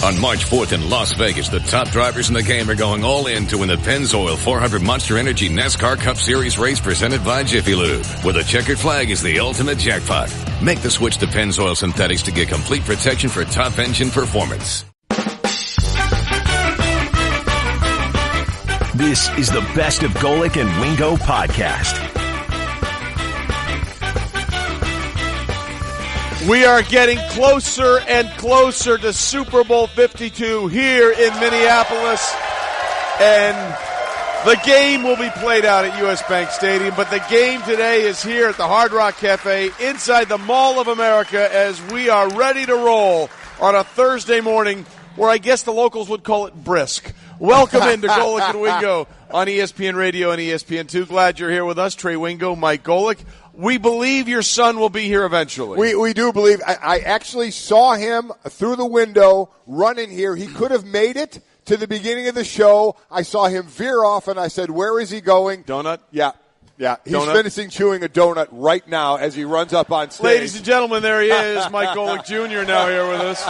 On March 4th in Las Vegas, the top drivers in the game are going all in to win the Pennzoil 400 Monster Energy NASCAR Cup Series race presented by Jiffy Lube, where the checkered flag is the ultimate jackpot. Make the switch to Pennzoil Synthetics to get complete protection for top engine performance. This is the Best of Golic and Wingo podcast. We are getting closer and closer to Super Bowl 52 here in Minneapolis. And the game will be played out at US Bank Stadium, but the game today is here at the Hard Rock Cafe inside the Mall of America as we are ready to roll on a Thursday morning where I guess the locals would call it brisk. Welcome into Golic and Wingo on ESPN Radio and ESPN2. Glad you're here with us. Trey Wingo, Mike Golic. We believe your son will be here eventually. We do believe. I actually saw him through the window run in here. He could have made it to the beginning of the show. I saw him veer off, and I said, where is he going? Donut? Yeah. He's finishing chewing a donut right now as he runs up on stage. Ladies and gentlemen, there he is. Mike Golic Jr. now here with us.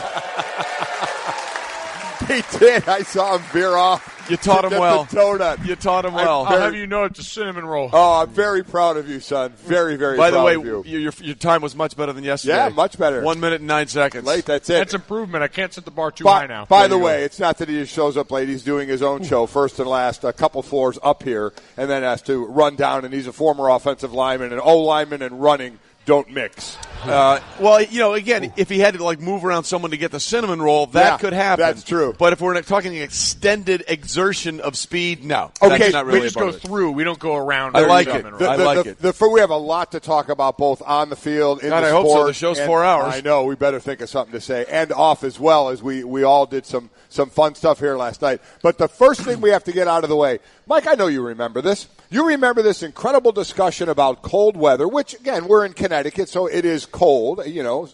He did. I saw him veer off. You taught him well. Donut. You taught him well. I'll have you know it's a cinnamon roll. Oh, I'm very proud of you, son. Very, very proud of you. By the way, your time was much better than yesterday. Yeah, much better. 1 minute and 9 seconds. Late, that's it. That's improvement. I can't set the bar too high now. By the way, it's not that he just shows up late. He's doing his own show, first and last, a couple floors up here, and then has to run down, and he's a former offensive lineman, and O-lineman and running don't mix. Well, again, if he had to move around someone to get the cinnamon roll, that could happen. That's true. But if we're talking extended exertion of speed, no. Okay, that's not really we just go through. We don't go around. I like it. I like it. We have a lot to talk about both on the field, in the sport. I hope so. The show's 4 hours. I know. We better think of something to say. And off as well, as we all did some fun stuff here last night. But the first thing we have to get out of the way, Mike, I know you remember this. You remember this incredible discussion about cold weather, which, again, we're in Connecticut, so it is cold,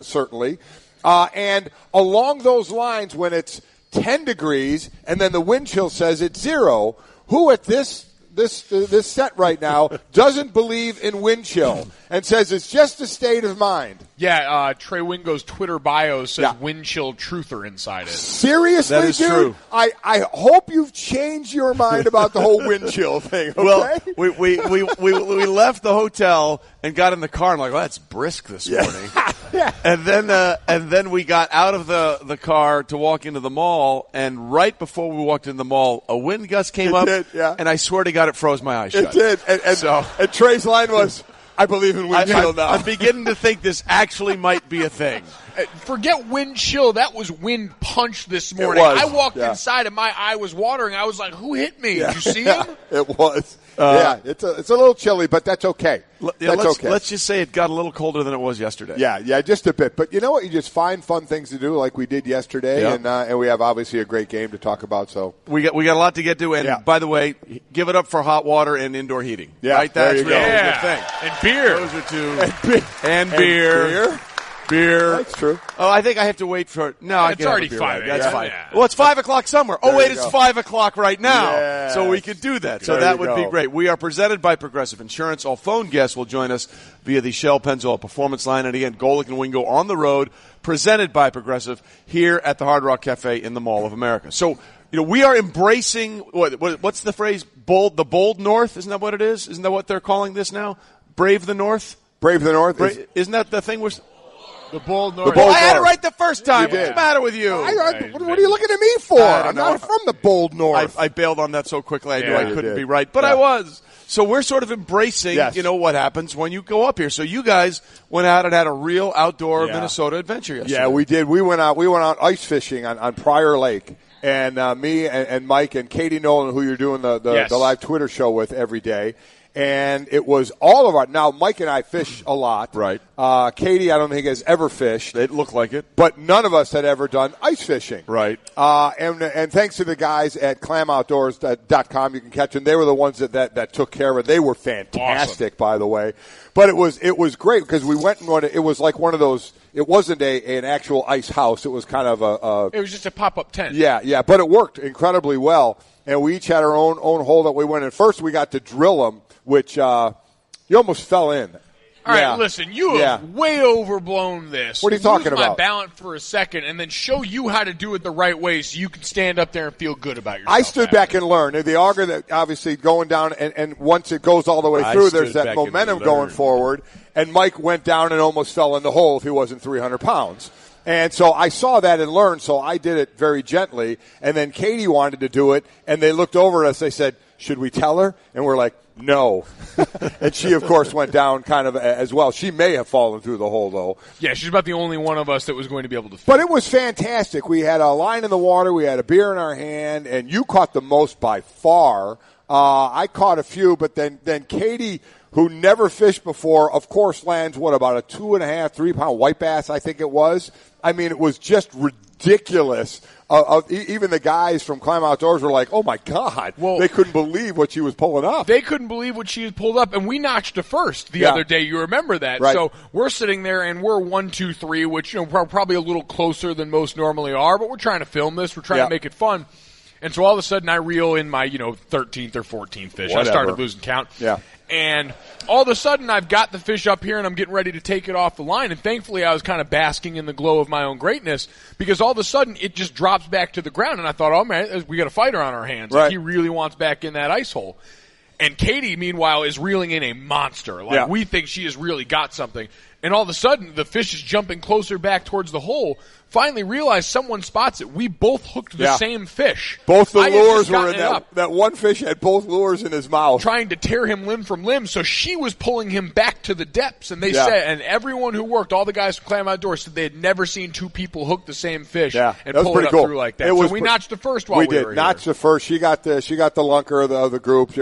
certainly. And along those lines, when it's 10 degrees and then the wind chill says it's 0, who at this set right now doesn't believe in wind chill and says it's just a state of mind? Yeah, Trey Wingo's Twitter bio says wind chill truther inside it. Seriously, that is dude? True. I hope you've changed your mind about the whole wind chill thing, okay? Well, we left the hotel and got in the car and well, it's brisk this morning. Yeah. And then we got out of the car to walk into the mall, and right before we walked into the mall, a wind gust came up, and I swear to God, it froze my eyes shut. It did. And Trey's line was, I believe in wind chill now. I'm beginning to think this actually might be a thing. Forget wind chill. That was wind punch this morning. I walked inside and my eye was watering. I was like, who hit me? Did you see him? It was. It's a little chilly, but that's okay. Let's just say it got a little colder than it was yesterday. Yeah, just a bit. But you know what? You just find fun things to do like we did yesterday, and we have obviously a great game to talk about. So we got a lot to get to. And by the way, give it up for hot water and indoor heating. Yeah, right? That's really a good thing. And beer. Those are two. And beer. Beer. That's true. Oh, I think I have to wait for. No, it's already 5. That's fine. Yeah. Well, it's 5 o'clock somewhere. Oh, wait, it's 5 o'clock right now. Yes. So we could do that. So that would be great. We are presented by Progressive Insurance. All phone guests will join us via the Shell Pennzoil Performance Line. And again, Golic and Wingo on the road, presented by Progressive here at the Hard Rock Cafe in the Mall of America. So, we are embracing what's the phrase? The bold North. Isn't that what it is? Isn't that what they're calling this now? Brave the North. Brave the North. Isn't that the thing we're? The bold North. I had it right the first time. What's the matter with you? What are you looking at me for? I'm not from the bold North. I bailed on that so quickly I knew I couldn't be right. But I was. So we're sort of embracing, what happens when you go up here. So you guys went out and had a real outdoor Minnesota adventure yesterday. Yeah, we did. We went out ice fishing on Prior Lake. And me and Mike and Katie Nolan, who you're doing the live Twitter show with every day. And it was all of our – now, Mike and I fish a lot. Right. Katie, I don't think, has ever fished. It looked like it. But none of us had ever done ice fishing. Right. And thanks to the guys at clamoutdoors.com, you can catch them. They were the ones that took care of it. They were fantastic, by the way. But it was great because we went and it was like one of those – it wasn't an actual ice house. It was kind of it was just a pop-up tent. Yeah. But it worked incredibly well. And we each had our own hole that we went in. First, we got to drill them, which you almost fell in. All right, listen, you have way overblown this. What are you talking Lose about? my balance for a second and then show you how to do it the right way so you can stand up there and feel good about yourself. I stood back and learned. The auger that obviously going down, and once it goes all the way through, there's that momentum going forward. And Mike went down and almost fell in the hole if he wasn't 300 pounds. And so I saw that and learned, so I did it very gently. And then Katie wanted to do it, and they looked over at us. They said, should we tell her? And we're like, no. And she, of course, went down kind of as well. She may have fallen through the hole, though. Yeah, she's about the only one of us that was going to be able to fit. But it was fantastic. We had a line in the water. We had a beer in our hand. And you caught the most by far. I caught a few. But then Katie, who never fished before, of course, lands, about a 2.5, 3 pound white bass, I think it was. I mean, it was just ridiculous. Even the guys from Climb Outdoors were like, oh, my God. Well, they couldn't believe what she was pulling up. They couldn't believe what she had pulled up, and we notched a first the other day. You remember that. Right. So we're sitting there, and we're 1, 2, 3, which we're probably a little closer than most normally are, but we're trying to film this. We're trying to make it fun. And so all of a sudden I reel in my 13th or 14th fish. Whatever. I started losing count. Yeah. And all of a sudden I've got the fish up here and I'm getting ready to take it off the line. And thankfully I was kind of basking in the glow of my own greatness because all of a sudden it just drops back to the ground. And I thought, oh, man, we got a fighter on our hands. Right. Like he really wants back in that ice hole. And Katie, meanwhile, is reeling in a monster. Like we think she has really got something. And all of a sudden the fish is jumping closer back towards the hole. Finally realized someone spots it. We both hooked the same fish. Both the lures were in that one fish had both lures in his mouth. Trying to tear him limb from limb. So she was pulling him back to the depths. And they said, and everyone who worked, all the guys from Clam Outdoors said they had never seen two people hook the same fish and pull it up through like that. So we notched the first while we were here. We did. Notched the first. She got the lunker of the group.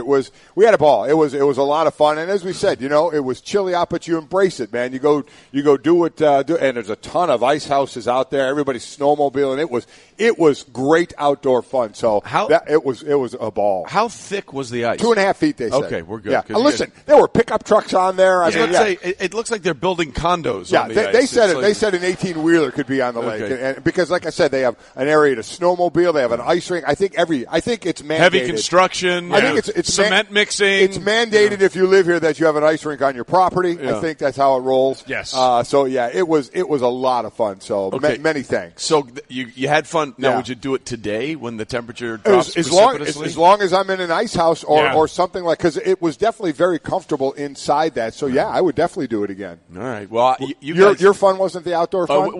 We had a ball. It was a lot of fun. And as we said, it was chilly out, but you embrace it, man. You go do it, and there's a ton of ice houses out there. Everybody's snowmobiling. It was great outdoor fun. So it was a ball. How thick was the ice? 2.5 feet, they said. Okay, we're good. Yeah. Listen, there were pickup trucks on there. It looks like they're building condos. Yeah, on the they ice. said it. They said an 18-wheeler could be on the lake, and because, like I said, they have an area to snowmobile. They have an ice rink. I think it's mandated. Heavy construction. I think it's cement mixing. It's mandated if you live here that you have an ice rink on your property. Yeah. I think that's how it rolls. Yes. It was a lot of fun. So many thanks. So you had fun. Now, would you do it today when the temperature drops precipitously? As long as I'm in an ice house or something like, because it was definitely very comfortable inside that. So I would definitely do it again. All right. Well, your fun wasn't the outdoor fun.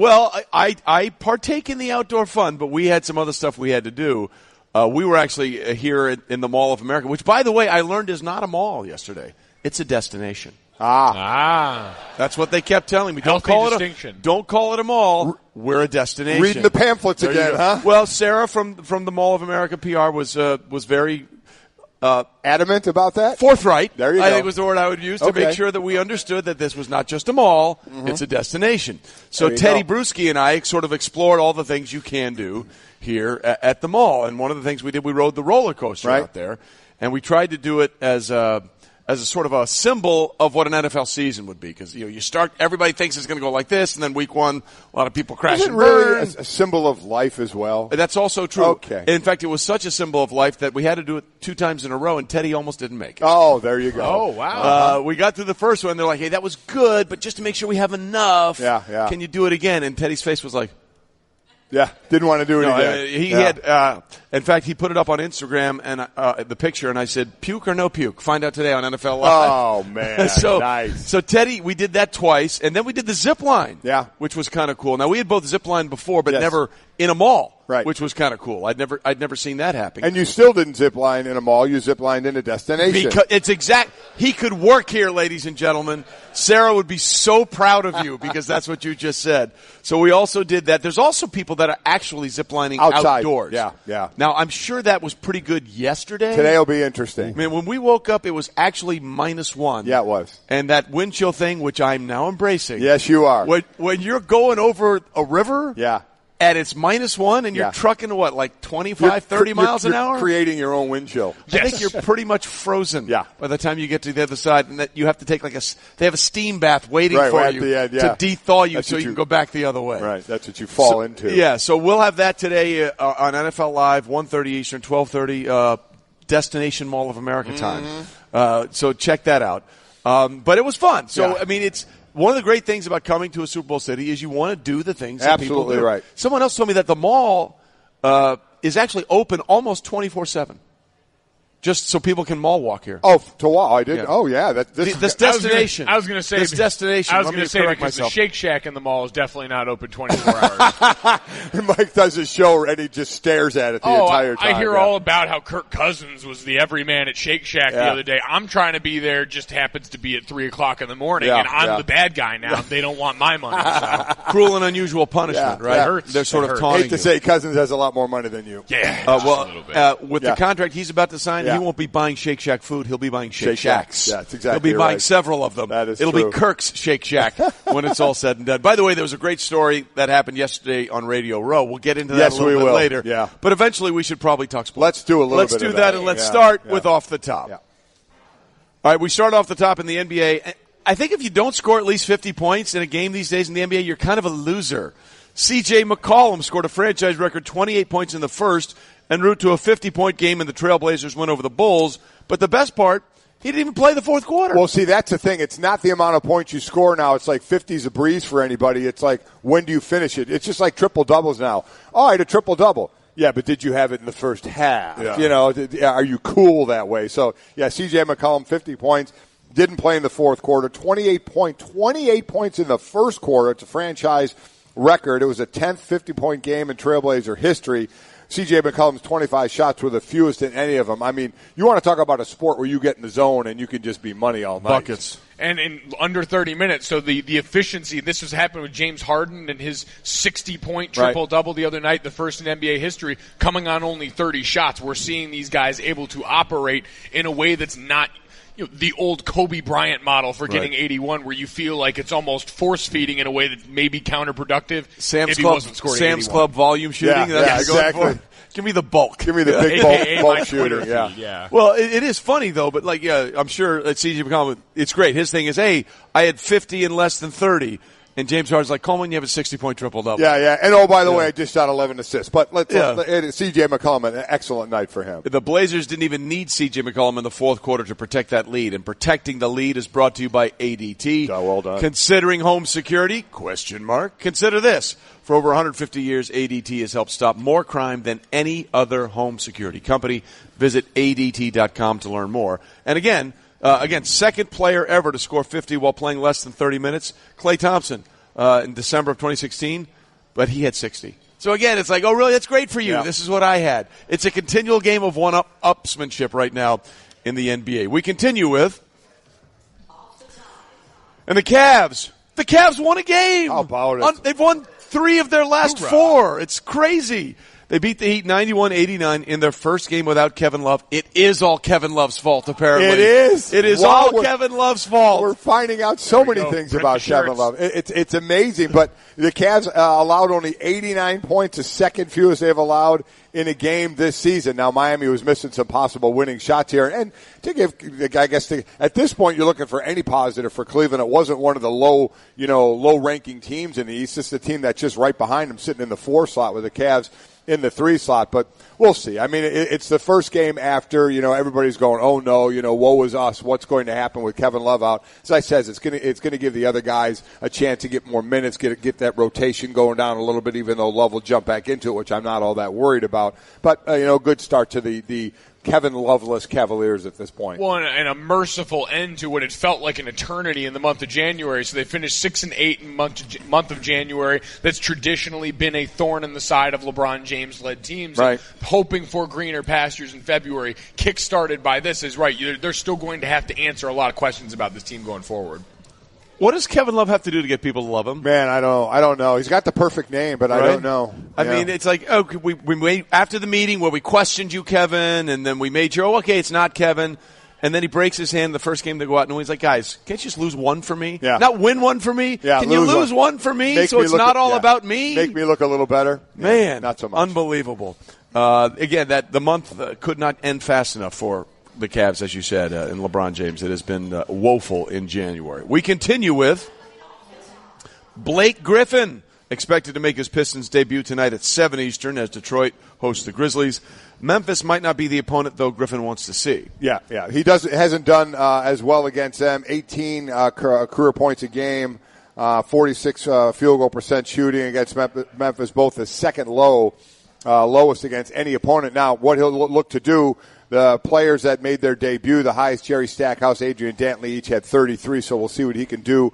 I partake in the outdoor fun, but we had some other stuff we had to do. We were actually here in the Mall of America, which, by the way, I learned is not a mall yesterday. It's a destination. That's what they kept telling me. Don't call it a mall. We're a destination. Reading the pamphlets again, huh? Well, Sarah from the Mall of America PR was very adamant about that. Forthright. There you go. I think was the word I would use to make sure that we understood that this was not just a mall; it's a destination. So Teddy Bruschi and I sort of explored all the things you can do here at the mall, and one of the things we did, we rode the roller coaster out there, and we tried to do it as a sort of a symbol of what an NFL season would be. Because, you start, everybody thinks it's going to go like this, and then week one, a lot of people crash and burn. Really a symbol of life as well? That's also true. Okay. In fact, it was such a symbol of life that we had to do it 2 times in a row, and Teddy almost didn't make it. Oh, there you go. Oh, wow. We got through the first one. They're like, hey, that was good, but just to make sure we have enough, can you do it again? And Teddy's face was like, didn't want to do it again. He had, in fact, he put it up on Instagram and the picture, and I said, puke or no puke? Find out today on NFL Live. Oh, man. Nice. So, Teddy, we did that twice, and then we did the zip line, which was kind of cool. Now, we had both zip line before, but never in a mall. Right. Which was kind of cool. I'd never seen that happen. And you still didn't zip line in a mall. You zip lined in a destination. Because he could work here, ladies and gentlemen. Sarah would be so proud of you because that's what you just said. So we also did that. There's also people that are actually ziplining outdoors. Yeah. Now, I'm sure that was pretty good yesterday. Today will be interesting. I mean, when we woke up, it was actually -1. Yeah, it was. And that wind chill thing, which I'm now embracing. Yes, you are. When you're going over a river. Yeah. And it's -1, and you're trucking to what, like 25, 30 miles an hour? You're creating your own wind chill. I think you're pretty much frozen by the time you get to the other side, and that you have to take they have a steam bath waiting for you to de-thaw you so you can go back the other way. Right, that's what you fall into. Yeah, so we'll have that today on NFL Live, 1:30 Eastern, 12:30 Destination Mall of America time. So check that out. But it was fun. So, Yeah. I mean, it's one of the great things about coming to a Super Bowl city is you want to do the things that people Absolutely do. right. Someone else told me that the mall is actually open almost 24/7. Just so people can mall walk here. Oh, to what? I didn't. Yeah. Oh, yeah. This destination. I was going to say this destination. I was Let going me to say correct because myself. the Shake Shack in the mall is definitely not open 24 hours. Mike does his show and he just stares at it the entire time. I hear yeah. all about how Kirk Cousins was the everyman at Shake Shack the other day. I'm trying to be there, just happens to be at 3 o'clock in the morning, and I'm the bad guy now. They don't want my money. So. Cruel and unusual punishment, Yeah, right? yeah. It hurts. They're sort It of hurts. taunting Hate to you. say Cousins has a lot more money than you. Yeah, just a little bit. With Yeah. the contract he's about to sign, Yeah. he won't be buying Shake Shack food. He'll be buying Shake Shake Shacks. Shacks. Yeah, that's exactly He'll be buying right. several of them. That is It'll true. be Kirk's Shake Shack when it's all said and done. By the way, there was a great story that happened yesterday on Radio Row. We'll get into that Yes, a little we bit will. later. Yeah. But eventually we should probably talk sports. Let's do a little Let's bit do of that, that. and let's Yeah. start Yeah. with Off the Top. Yeah. All right, we start off the top in the NBA. I think if you don't score at least 50 points in a game these days in the NBA, you're kind of a loser. C.J. McCollum scored a franchise record 28 points in the first en route to a 50-point game in the Trailblazers win over the Bulls. But the best part, he didn't even play the fourth quarter. Well, see, that's the thing. It's not the amount of points you score now. It's like 50's a breeze for anybody. It's like, when do you finish it? It's just like triple-doubles now. All right, a triple-double. Yeah, but did you have it in the first half? Yeah. You know, are you cool that way? So, yeah, C.J. McCollum, 50 points. Didn't play in the fourth quarter. 28 points in the first quarter. It's a franchise record. It was a 10th 50-point game in Trailblazer history. C.J. McCollum's 25 shots were the fewest in any of them. I mean, you want to talk about a sport where you get in the zone and you can just be money all night. Buckets. And in under 30 minutes, so the efficiency, this was happening with James Harden and his 60-point triple-double the other night, the first in NBA history, coming on only 30 shots. We're seeing these guys able to operate in a way that's not the old Kobe Bryant model for getting 81, where you feel like it's almost force-feeding in a way that may be counterproductive if he wasn't scoring 81. Club volume shooting. Yeah, That's yeah, what you're going exactly. for. Give me the bulk. Give me the big AKA my bulk Twitter shooter. feed, Yeah. Well, it is funny, though, but, like, yeah, I'm sure that C.J. McCollum, it's great. His thing is, hey, I had 50 in less than 30. And James Harden's like, Coleman, you have a 60-point triple-double. Yeah. And, oh, by the way, I just shot 11 assists. But C.J. McCollum, an excellent night for him. The Blazers didn't even need C.J. McCollum in the fourth quarter to protect that lead. And protecting the lead is brought to you by ADT. Oh, well done. Considering home security? ? Consider this. For over 150 years, ADT has helped stop more crime than any other home security company. Visit ADT.com to learn more. And again, second player ever to score 50 while playing less than 30 minutes, Klay Thompson, in December of 2016, but he had 60. So again, it's like, oh, really? That's great for you. Yeah. This is what I had. It's a continual game of one-upsmanship right now in the NBA. We continue with, and the Cavs. The Cavs won a game. How about it? They've won 3 of their last 4. It's crazy. They beat the Heat 91-89 in their first game without Kevin Love. It is all Kevin Love's fault, apparently. It is. It is Wow, all Kevin Love's fault. We're finding out so many things Print about the shirts. Kevin Love. It's amazing, but the Cavs allowed only 89 points, the second fewest they've allowed in a game this season. Now, Miami was missing some possible winning shots here. And to give, I guess, at this point, you're looking for any positive for Cleveland. It wasn't one of the low-ranking teams in the East. It's the team that's just right behind them, sitting in the 4 slot with the Cavs in the 3 slot, but we'll see. I mean, it's the first game after, everybody's going, oh no, woe is us. What's going to happen with Kevin Love out? As I said, it's going to give the other guys a chance to get more minutes, get that rotation going down a little bit, even though Love will jump back into it, which I'm not all that worried about. But, good start to the Kevin Loveless Cavaliers at this point. Well, and a merciful end to what it felt like an eternity in the month of January. So they finished 6-8 in month of January. That's traditionally been a thorn in the side of LeBron James-led teams. Right. And hoping for greener pastures in February, kick-started by this, is right. They're still going to have to answer a lot of questions about this team going forward. What does Kevin Love have to do to get people to love him? Man, I don't know. He's got the perfect name, but I don't know. I mean, it's like, we made, after the meeting where we questioned you, Kevin, and then we made sure, okay, it's not Kevin. And then he breaks his hand the first game they go out, and he's like, guys, can't you just lose one for me? Yeah. Not win one for me? Yeah, Can you lose one for me so it's not all about me? Make me look a little better? Man, yeah, not so much. Unbelievable. Again, the month could not end fast enough for the Cavs, as you said, and LeBron James. It has been woeful in January. We continue with Blake Griffin. expected to make his Pistons debut tonight at 7 Eastern as Detroit hosts the Grizzlies. Memphis might not be the opponent, though, Griffin wants to see. Yeah. He hasn't done as well against them. 18 career points a game, 46 field goal percent shooting against Memphis, both the second lowest against any opponent. Now, what he'll look to do, the players that made their debut, the highest, Jerry Stackhouse, Adrian Dantley, each had 33, so we'll see what he can do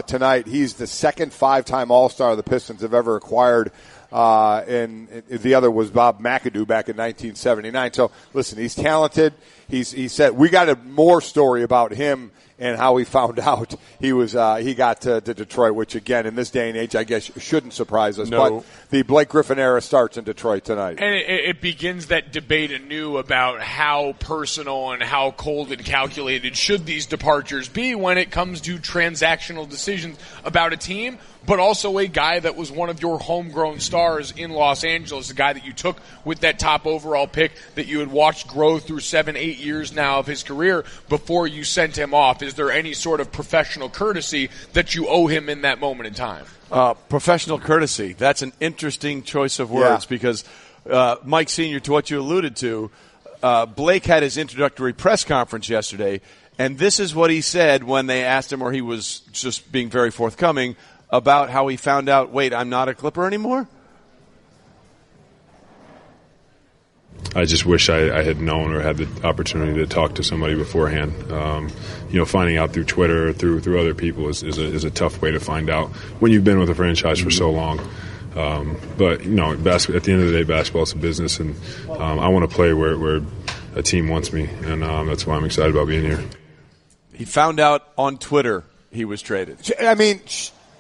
tonight. He's the second 5-time All-Star the Pistons have ever acquired. And the other was Bob McAdoo back in 1979. So listen, he's talented. He said we got more story about him and how he found out he got to Detroit, which again in this day and age I guess shouldn't surprise us. No. But the Blake Griffin era starts in Detroit tonight, and it begins that debate anew about how personal and how cold and calculated should these departures be when it comes to transactional decisions about a team. But also a guy that was one of your homegrown stars in Los Angeles, a guy that you took with that top overall pick that you had watched grow through 7-8 years now of his career before you sent him off. Is there any sort of professional courtesy that you owe him in that moment in time? Professional courtesy. That's an interesting choice of words because, Mike Sr., to what you alluded to, Blake had his introductory press conference yesterday, and this is what he said when they asked him, or he was just being very forthcoming, about how he found out, wait, I'm not a Clipper anymore? I just wish I had known or had the opportunity to talk to somebody beforehand. Finding out through Twitter or through other people is a tough way to find out when you've been with a franchise for so long. But at the end of the day, basketball is a business, and I want to play where a team wants me, and that's why I'm excited about being here. He found out on Twitter he was traded. I mean,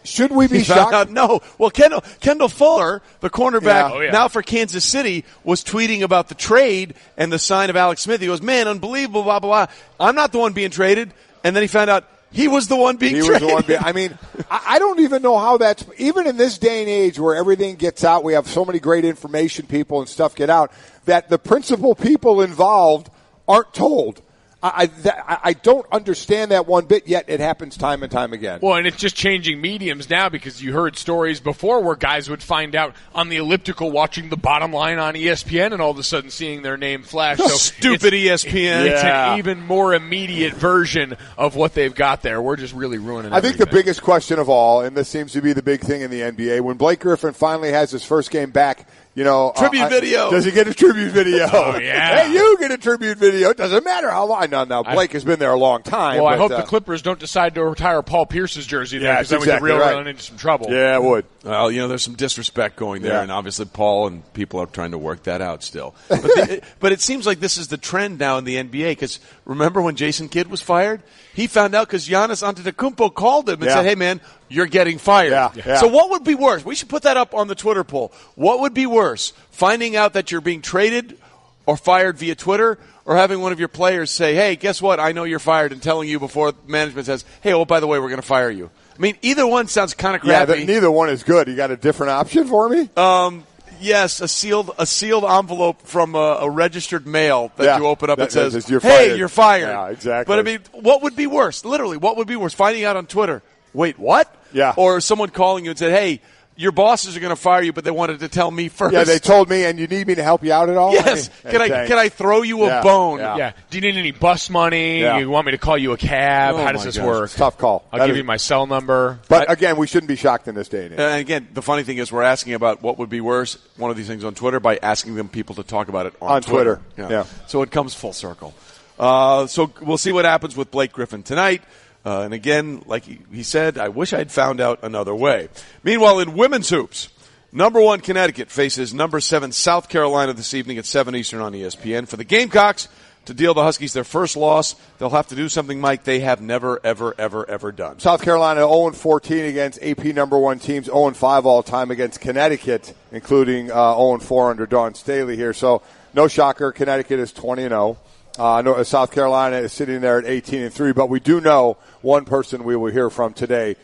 should we be shocked? No. Well, Kendall Fuller, the cornerback now for Kansas City, was tweeting about the trade and the sign of Alex Smith. He goes, man, unbelievable, blah, blah, blah. I'm not the one being traded. And then he found out he was the one being traded. Was the one I mean, I don't even know how that's – even in this day and age where everything gets out, we have so many great information people and stuff get out, that the principal people involved aren't told. I don't understand that one bit, yet it happens time and time again. Well, and it's just changing mediums now because you heard stories before where guys would find out on the elliptical watching the bottom line on ESPN and all of a sudden seeing their name flash. So stupid ESPN. It's an even more immediate version of what they've got there. We're just really ruining I think the biggest question of all, and this seems to be the big thing in the NBA, when Blake Griffin finally has his first game back, tribute video. Does he get a tribute video? Oh, yeah. Hey, you get a tribute video. It doesn't matter how long. Now, Blake has been there a long time. Well, I hope the Clippers don't decide to retire Paul Pierce's jersey there because then we could really run into some trouble. Yeah, it would. Well, there's some disrespect going there, and obviously Paul and people are trying to work that out still. But it seems like this is the trend now in the NBA because remember when Jason Kidd was fired? He found out because Giannis Antetokounmpo called him and said, hey, man, you're getting fired. Yeah. So what would be worse? We should put that up on the Twitter poll. What would be worse, finding out that you're being traded or fired via Twitter, or having one of your players say, hey, guess what, I know you're fired, and telling you before management says, hey, oh, by the way, we're going to fire you? I mean, either one sounds kind of crappy. Yeah, neither one is good. You got a different option for me? Yes, a sealed envelope from a registered mail that you open up and says, you're hey, you're fired. Yeah, exactly. But, I mean, what would be worse? Literally, what would be worse? Finding out on Twitter, wait, what? Yeah. Or someone calling you and said, hey, your bosses are going to fire you, but they wanted to tell me first. Yeah, they told me, and you need me to help you out at all? Yes. Can I throw you a bone? Yeah. Do you need any bus money? Yeah. You want me to call you a cab? How does this work? Tough call. I'll give you my cell number. But again, we shouldn't be shocked in this day and age. And again, the funny thing is we're asking about what would be worse, one of these things on Twitter, by asking them people to talk about it on Twitter. Yeah. So it comes full circle. So we'll see what happens with Blake Griffin tonight. And again, like he said, I wish I'd found out another way. Meanwhile, in women's hoops, number 1 Connecticut faces number 7 South Carolina this evening at 7 Eastern on ESPN. For the Gamecocks to deal the Huskies their first loss, they'll have to do something, Mike, they have never, ever, ever, ever done. South Carolina 0-14 against AP number 1 teams, 0-5 all time against Connecticut, including 0-4 under Dawn Staley here. So no shocker, Connecticut is 20-0. South Carolina is sitting there at 18-3, but we do know one person we will hear from today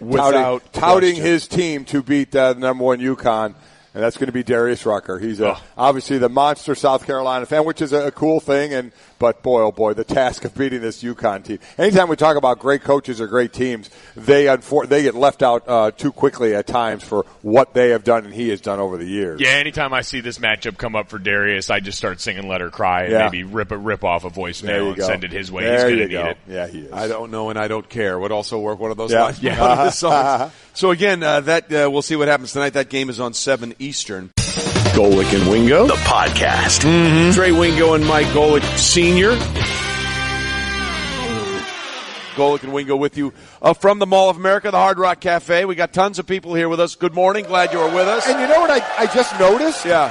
touting his team to beat the number 1 UConn. and that's going to be Darius Rucker. He's obviously the monster South Carolina fan, which is a cool thing. But boy, oh boy, the task of beating this UConn team. Anytime we talk about great coaches or great teams, they get left out too quickly at times for what they have done and he has done over the years. Yeah, anytime I see this matchup come up for Darius, I just start singing "Let Her Cry" and maybe rip off a voicemail and send it his way. He's going to need it. Yeah, he is. I don't know and I don't care would also work one of those lines. Yeah. One of the songs. So again, we'll see what happens tonight. That game is on 7 Eastern. Golic and Wingo, the podcast. Mm-hmm. Trey Wingo and Mike Golic Sr. Golic and Wingo with you from the Mall of America, the Hard Rock Cafe. We got tons of people here with us. Good morning. Glad you are with us. And you know what I just noticed? Yeah.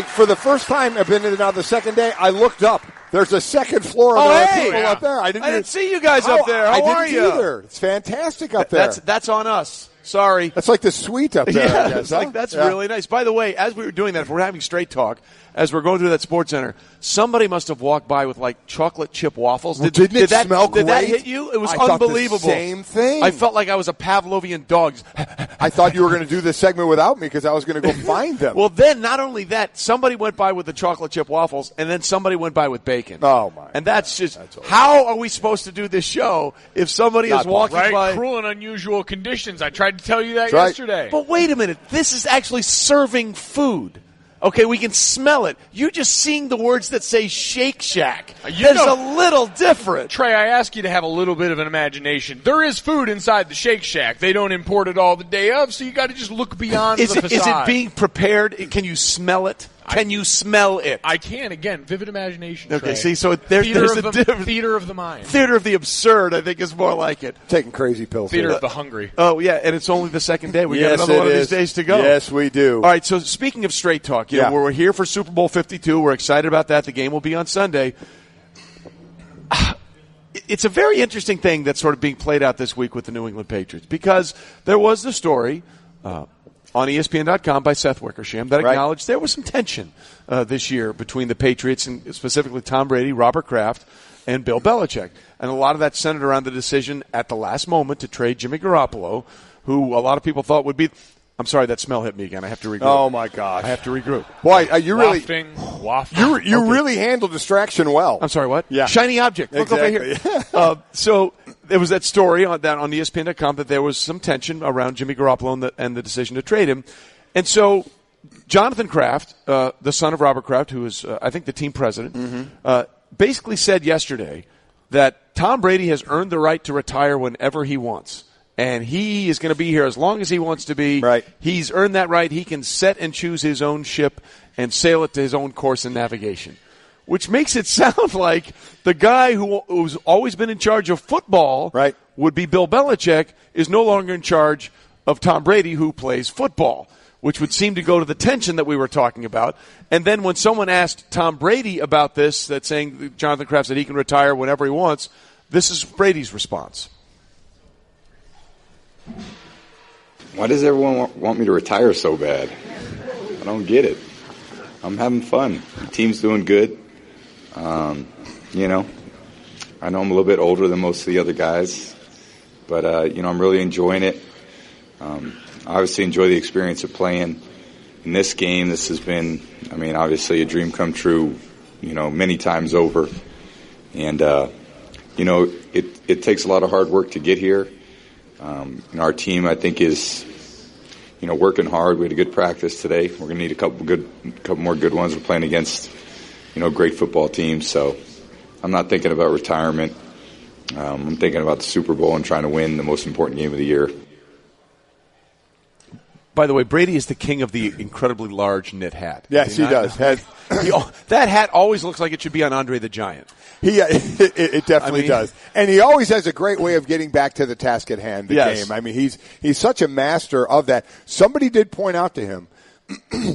For the first time, I've been in it now the second day, I looked up. There's a second floor of people up there. I didn't see you guys up there. How are you? Either. It's fantastic up there. That's on us. Sorry. That's like the suite up there. Yeah, I guess, that's really nice. By the way, as we were doing that, if we're having straight talk, as we're going through that sports center, somebody must have walked by with like chocolate chip waffles. Didn't it smell great? Did that hit you? It was unbelievable. Thought the same thing. I felt like I was a Pavlovian dog. I thought you were going to do this segment without me because I was going to go find them. Well, then not only that, somebody went by with the chocolate chip waffles, and then somebody went by with bacon. Oh my! And that's how are we supposed to do this show if somebody is walking by? Cruel and unusual conditions. I tried to tell you that yesterday. But wait a minute. This is actually serving food. Okay, we can smell it. You're just seeing the words that say Shake Shack. There's a little different. Trey, I ask you to have a little bit of an imagination. There is food inside the Shake Shack. They don't import it all the day of, so you got to just look beyond the facade. Is it being prepared? Can you smell it? Can you smell it? I can. Again, vivid imagination. Okay, Trey. see, so there's a difference. Theater of the mind. Theater of the absurd, I think, is more like it. Taking crazy pills. Theater of the hungry. Oh, yeah, and it's only the second day. We got another one of these days to go. Yes, we do. All right, so speaking of straight talk, we're here for Super Bowl 52. We're excited about that. The game will be on Sunday. It's a very interesting thing that's sort of being played out this week with the New England Patriots because there was the story on ESPN.com by Seth Wickersham that acknowledged there was some tension this year between the Patriots and specifically Tom Brady, Robert Kraft, and Bill Belichick. And a lot of that centered around the decision at the last moment to trade Jimmy Garoppolo, who a lot of people thought would be – I'm sorry, that smell hit me again. I have to regroup. Oh, my gosh. I have to regroup. Boy, you really – You really handled distraction well. I'm sorry, what? Yeah. Shiny object. Look over here. So there was that story on ESPN.com that there was some tension around Jimmy Garoppolo and the decision to trade him. And so Jonathan Kraft, the son of Robert Kraft, who is, I think, the team president, basically said yesterday that Tom Brady has earned the right to retire whenever he wants. And he is going to be here as long as he wants to be. Right. He's earned that right. He can set and choose his own ship and sail it to his own course and navigation. Which makes it sound like the guy who's always been in charge of football would be Bill Belichick is no longer in charge of Tom Brady, who plays football, which would seem to go to the tension that we were talking about. And then when someone asked Tom Brady about this, that saying Jonathan Kraft said he can retire whenever he wants, this is Brady's response. Why does everyone want me to retire so bad? I don't get it. I'm having fun. The team's doing good. I know I'm a little bit older than most of the other guys, but, I'm really enjoying it. I obviously enjoy the experience of playing in this game. This has been, obviously a dream come true, many times over. And, it takes a lot of hard work to get here. Our team, I think, is, working hard. We had a good practice today. We're going to need a couple more good ones. We're playing against, great football teams. So I'm not thinking about retirement. I'm thinking about the Super Bowl and trying to win the most important game of the year. By the way, Brady is the king of the incredibly large knit hat. Yes, he does. That hat always looks like it should be on Andre the Giant. It definitely does. And he always has a great way of getting back to the task at hand, the game. He's such a master of that. Somebody did point out to him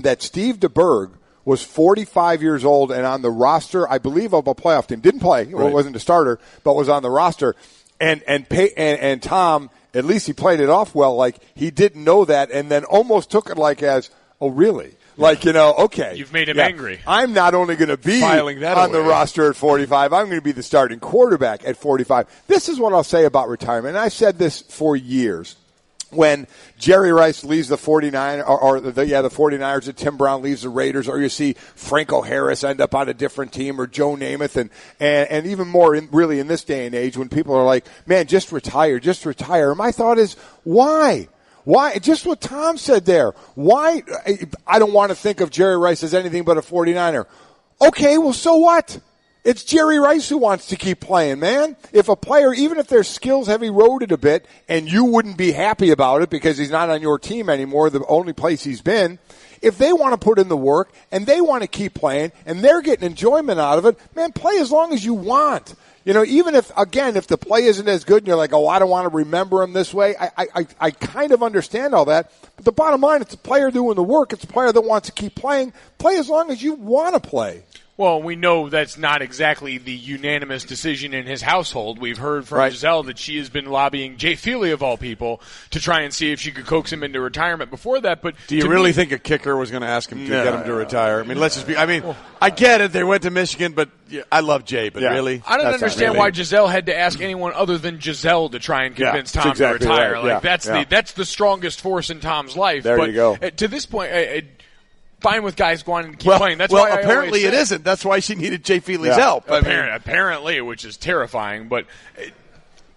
that Steve DeBerg was 45 years old and on the roster, I believe, of a playoff team. Didn't play. Right. Wasn't a starter, but was on the roster. And Tom, at least he played it off well, like he didn't know that, and then almost took it like as, oh, really? Like, okay. You've made him angry. I'm not only going to be on the roster at 45, I'm going to be the starting quarterback at 45. This is what I'll say about retirement, and I've said this for years. when Jerry Rice leaves the 49ers and Tim Brown leaves the Raiders, or you see Franco Harris end up on a different team, or Joe Namath, and even more really in this day and age when people are like, man, just retire. And my thought is, why? Why? Just what Tom said there. Why? I don't want to think of Jerry Rice as anything but a 49er. Okay, well, so what? It's Jerry Rice who wants to keep playing, man. If a player, even if their skills have eroded a bit and you wouldn't be happy about it because he's not on your team anymore, the only place he's been, if they want to put in the work and they want to keep playing and they're getting enjoyment out of it, man, play as long as you want. Even if the play isn't as good and you're like, oh, I don't want to remember him this way, I kind of understand all that. But the bottom line, it's a player doing the work. It's a player that wants to keep playing. Play as long as you want to play. Well, we know that's not exactly the unanimous decision in his household. We've heard from Giselle that she has been lobbying Jay Feely, of all people, to try and see if she could coax him into retirement before that. But do you really think a kicker was going to ask him to get him to retire? I mean, let's just be – I mean, I get it. They went to Michigan, but I love Jay, but really? I don't understand why Giselle had to ask anyone other than Giselle to try and convince Tom to retire. Right. That's the strongest force in Tom's life. There you go. To this point fine with guys going to keep playing. That's why apparently it isn't. That's why she needed Jay Feely's help. Apparently, which is terrifying. But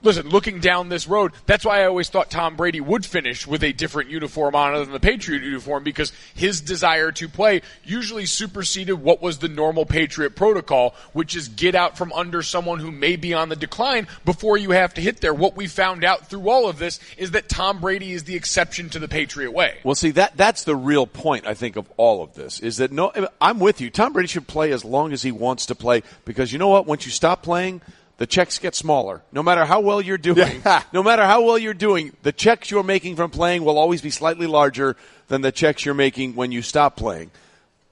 listen, looking down this road, that's why I always thought Tom Brady would finish with a different uniform on other than the Patriot uniform, because his desire to play usually superseded what was the normal Patriot protocol, which is get out from under someone who may be on the decline before you have to hit there. What we found out through all of this is that Tom Brady is the exception to the Patriot way. Well, see, that's the real point, I think, of all of this, is that I'm with you. Tom Brady should play as long as he wants to play, because you know what? Once you stop playing, the checks get smaller. No matter how well you're doing, the checks you're making from playing will always be slightly larger than the checks you're making when you stop playing.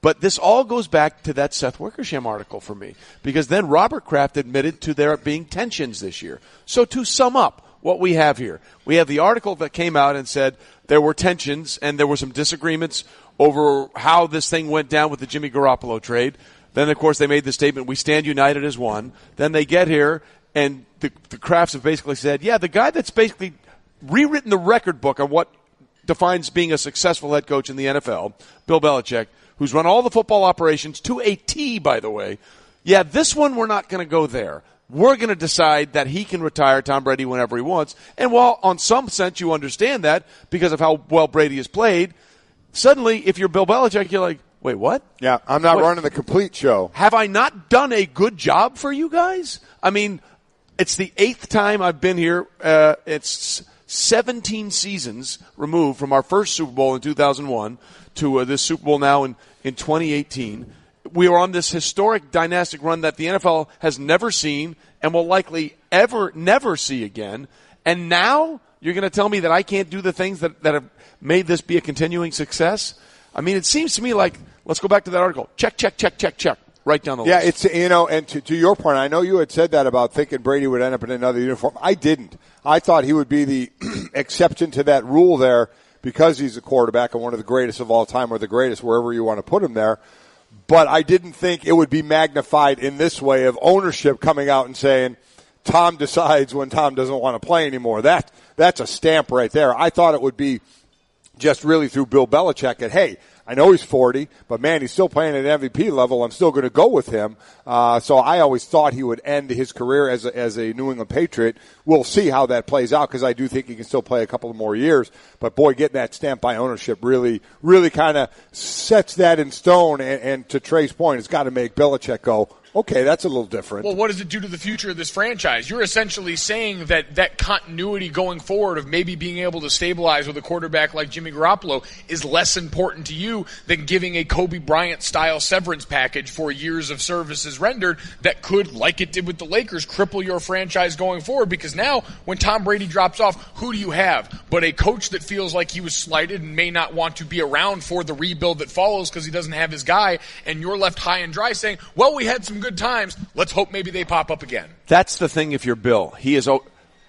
But this all goes back to that Seth Wickersham article for me, because then Robert Kraft admitted to there being tensions this year. So to sum up what we have here, we have the article that came out and said there were tensions and there were some disagreements over how this thing went down with the Jimmy Garoppolo trade. Then, of course, they made the statement, we stand united as one. Then they get here, and the Krafts have basically said, the guy that's basically rewritten the record book on what defines being a successful head coach in the NFL, Bill Belichick, who's run all the football operations to a T, by the way. This one we're not going to go there. We're going to decide that he can retire Tom Brady whenever he wants. And while on some sense you understand that because of how well Brady has played, suddenly if you're Bill Belichick, you're like, wait, what? Yeah, I'm not running the complete show. Have I not done a good job for you guys? I mean, it's the 8th time I've been here. It's 17 seasons removed from our first Super Bowl in 2001 to this Super Bowl now in 2018. We are on this historic dynastic run that the NFL has never seen and will likely never see again. And now you're going to tell me that I can't do the things that have made this be a continuing success? I mean, it seems to me like, let's go back to that article. Check, right down the list. Yeah, it's, and to your point, I know you had said that about thinking Brady would end up in another uniform. I didn't. I thought he would be the exception to that rule there because he's a quarterback and one of the greatest of all time, or the greatest, wherever you want to put him there. But I didn't think it would be magnified in this way of ownership coming out and saying, Tom decides when Tom doesn't want to play anymore. That's a stamp right there. I thought it would be just really through Bill Belichick at, hey, I know he's 40, but man, he's still playing at an MVP level. I'm still going to go with him. So I always thought he would end his career as a New England Patriot. We'll see how that plays out because I do think he can still play a couple of more years. But boy, getting that stamp by ownership really kind of sets that in stone. And to Trey's point, it's got to make Belichick go, okay, that's a little different. Well, what does it do to the future of this franchise? You're essentially saying that continuity going forward of maybe being able to stabilize with a quarterback like Jimmy Garoppolo is less important to you than giving a Kobe Bryant-style severance package for years of services rendered that could, like it did with the Lakers, cripple your franchise going forward. Because now, when Tom Brady drops off, who do you have but a coach that feels like he was slighted and may not want to be around for the rebuild that follows because he doesn't have his guy, and you're left high and dry saying, well, we had some good times. Let's hope maybe they pop up again. That's the thing if you're Bill. He is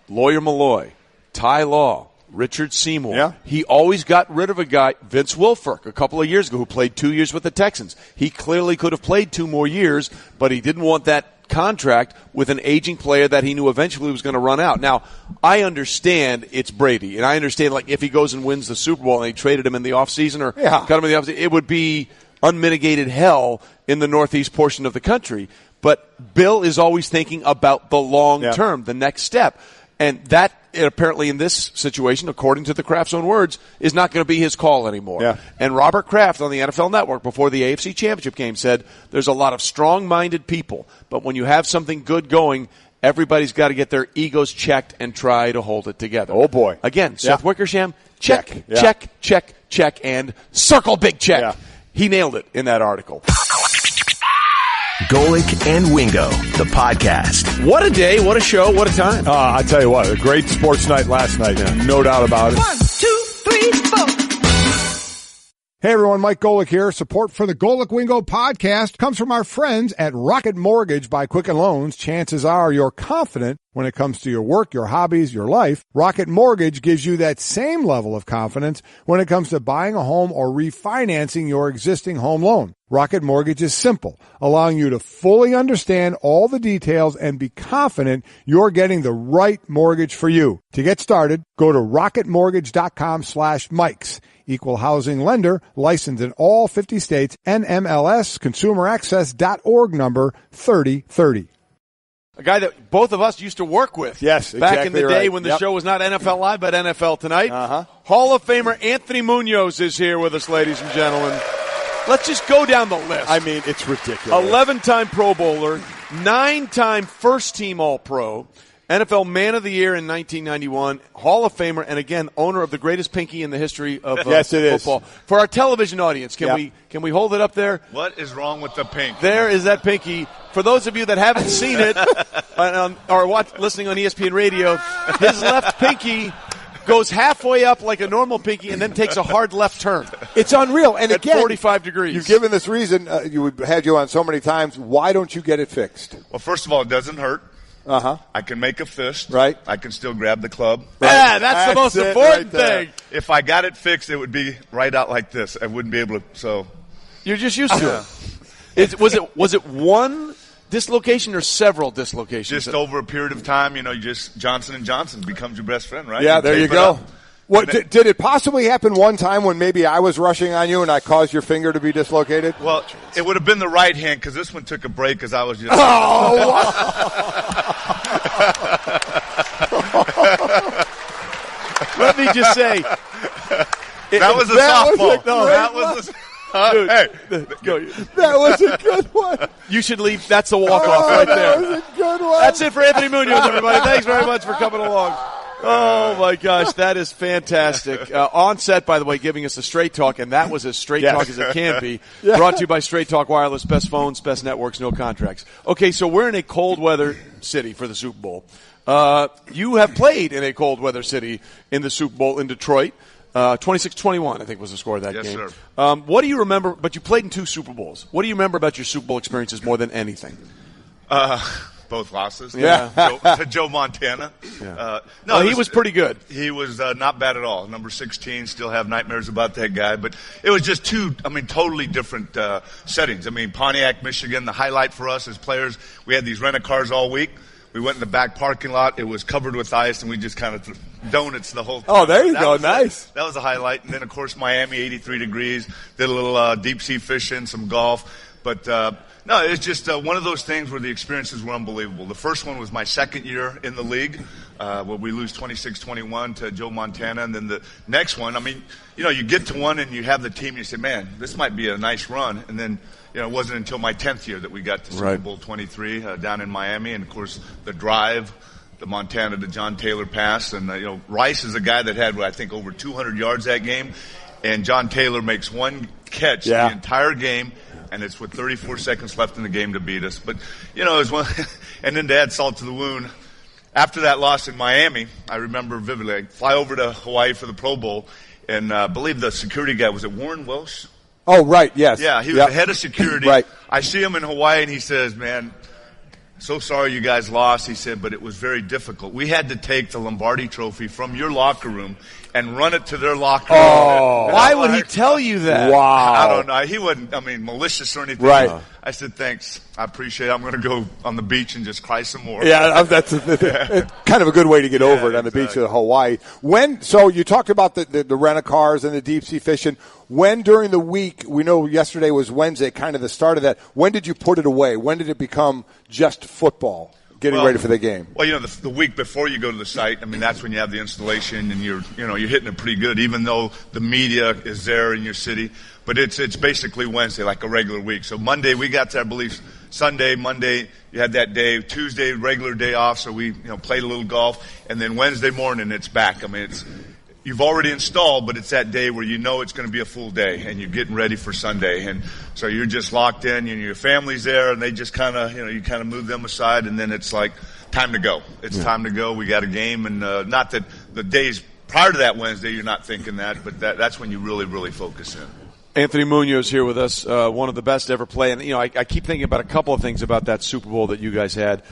Lawyer Malloy, Ty Law, Richard Seymour. Yeah. He always got rid of a guy, Vince Wilfork, a couple of years ago, who played 2 years with the Texans. He clearly could have played 2 more years, but he didn't want that contract with an aging player that he knew eventually was going to run out. Now, I understand it's Brady, and I understand like if he goes and wins the Super Bowl and they traded him in the offseason or cut him in the offseason, it would be unmitigated hell in the northeast portion of the country. But Bill is always thinking about the long term, the next step. And that, apparently in this situation, according to the Kraft's own words, is not going to be his call anymore. Yeah. And Robert Kraft on the NFL Network before the AFC Championship game said there's a lot of strong-minded people, but when you have something good going, everybody's got to get their egos checked and try to hold it together. Oh, boy. Again, Seth Wickersham, check, and circle big check. Yeah. He nailed it in that article. Golic and Wingo, the podcast. What a day, what a show, what a time. I tell you what, a great sports night last night. No doubt about it. 1, 2, 3, 4. Hey everyone, Mike Golic here. Support for the Golic Wingo podcast comes from our friends at Rocket Mortgage by Quicken Loans. Chances are you're confident when it comes to your work, your hobbies, your life. Rocket Mortgage gives you that same level of confidence when it comes to buying a home or refinancing your existing home loan. Rocket Mortgage is simple, allowing you to fully understand all the details and be confident you're getting the right mortgage for you. To get started, go to rocketmortgage.com/Mikes. Equal housing lender, licensed in all 50 states, NMLS, consumeraccess.org number 3030. A guy that both of us used to work with. Yes, back in the day right. when the show was not NFL Live, but NFL Tonight. Hall of Famer Anthony Munoz is here with us, ladies and gentlemen. Let's just go down the list. I mean, it's ridiculous. 11-time Pro Bowler, 9-time first-team All-Pro, NFL Man of the Year in 1991, Hall of Famer, and again, owner of the greatest pinky in the history of yes, it football. Is. For our television audience, can we hold it up there? What is wrong with the pink? There is that pinky. For those of you that haven't seen it or listening on ESPN Radio, his left pinky goes halfway up like a normal pinky and then takes a hard left turn. It's unreal. And at again, 45 degrees. You've given this reason. We've had you on so many times. Why don't you get it fixed? Well, first of all, it doesn't hurt. I can make a fist. Right. I can still grab the club. Right. Yeah, that's the most important thing. If I got it fixed, it would be right out like this. I wouldn't be able to. So you're just used to it. Was it one dislocation or several dislocations? Just over a period of time, Johnson & Johnson becomes your best friend, right? Yeah, there you go. What, did it possibly happen one time when maybe I was rushing on you and I caused your finger to be dislocated? Well, it would have been the right hand because this one took a break because I was just. Let me just say. That was a softball. That was a that was a good one. You should leave. That's a walk-off right there. That was a good one. That's it for Anthony Munoz, everybody. Thanks very much for coming along. Oh, my gosh, that is fantastic. On set, by the way, giving us a straight talk, and that was as straight talk as it can be. Brought to you by Straight Talk Wireless, best phones, best networks, no contracts. Okay, so we're in a cold weather city for the Super Bowl. You have played in a cold weather city in the Super Bowl in Detroit. 26-21, I think, was the score of that game. Yes, sir. What do you remember? But you played in 2 Super Bowls. What do you remember about your Super Bowl experiences more than anything? Both losses. Yeah. To Joe Montana. Yeah. He was pretty good. He was not bad at all. Number 16, still have nightmares about that guy. But it was just totally different settings. Pontiac, Michigan, the highlight for us as players, we had these rent-a-cars all week. We went in the back parking lot. It was covered with ice, and we just kind of donuts the whole time. Oh, there you go. Nice. That was a highlight. And then, of course, Miami, 83 degrees. Did a little deep-sea fishing, some golf. But, no, it's just one of those things where the experiences were unbelievable. The first one was my second year in the league, where we lose 26-21 to Joe Montana. And then the next one, you get to one and you have the team and you say, man, this might be a nice run. And then, it wasn't until my 10th year that we got to Super Bowl 23 down in Miami. And, of course, the drive, the Montana to John Taylor pass. And, Rice is a guy that had, I think, over 200 yards that game. And John Taylor makes one catch the entire game. And it's with 34 seconds left in the game to beat us. But, it was one. And then to add salt to the wound, after that loss in Miami, I remember vividly, I fly over to Hawaii for the Pro Bowl. And I believe the security guy, was it Warren Welsh? Oh, right, yes. Yeah, he was the head of security. Right. I see him in Hawaii, and he says, man, so sorry you guys lost, he said, but it was very difficult. We had to take the Lombardi Trophy from your locker room and run it to their locker room. Oh, why would he tell you that? Wow. I don't know. He wasn't, malicious or anything. Right. I said, thanks. I appreciate it. I'm going to go on the beach and just cry some more. Yeah, that's kind of a good way to get over it on the beach of Hawaii. So you talked about the rent-a-cars and the deep-sea fishing. When during the week, we know yesterday was Wednesday, kind of the start of that, when did you put it away? When did it become just football, getting ready for the game? Well, the week before you go to the site, that's when you have the installation and you're hitting it pretty good, even though the media is there in your city. But it's basically Wednesday, like a regular week. So Monday we got to, I believe, Sunday, Monday you had that day, Tuesday regular day off, so we played a little golf, and then Wednesday morning it's back. You've already installed, but it's that day where it's going to be a full day, and you're getting ready for Sunday, and so you're just locked in, and your family's there, and they just kind of, you kind of move them aside, and then it's like time to go. It's time to go. We got a game, and not that the days prior to that Wednesday you're not thinking that, but that's when you really, really focus in. Anthony Munoz here with us, one of the best ever play. And, I keep thinking about a couple of things about that Super Bowl that you guys had.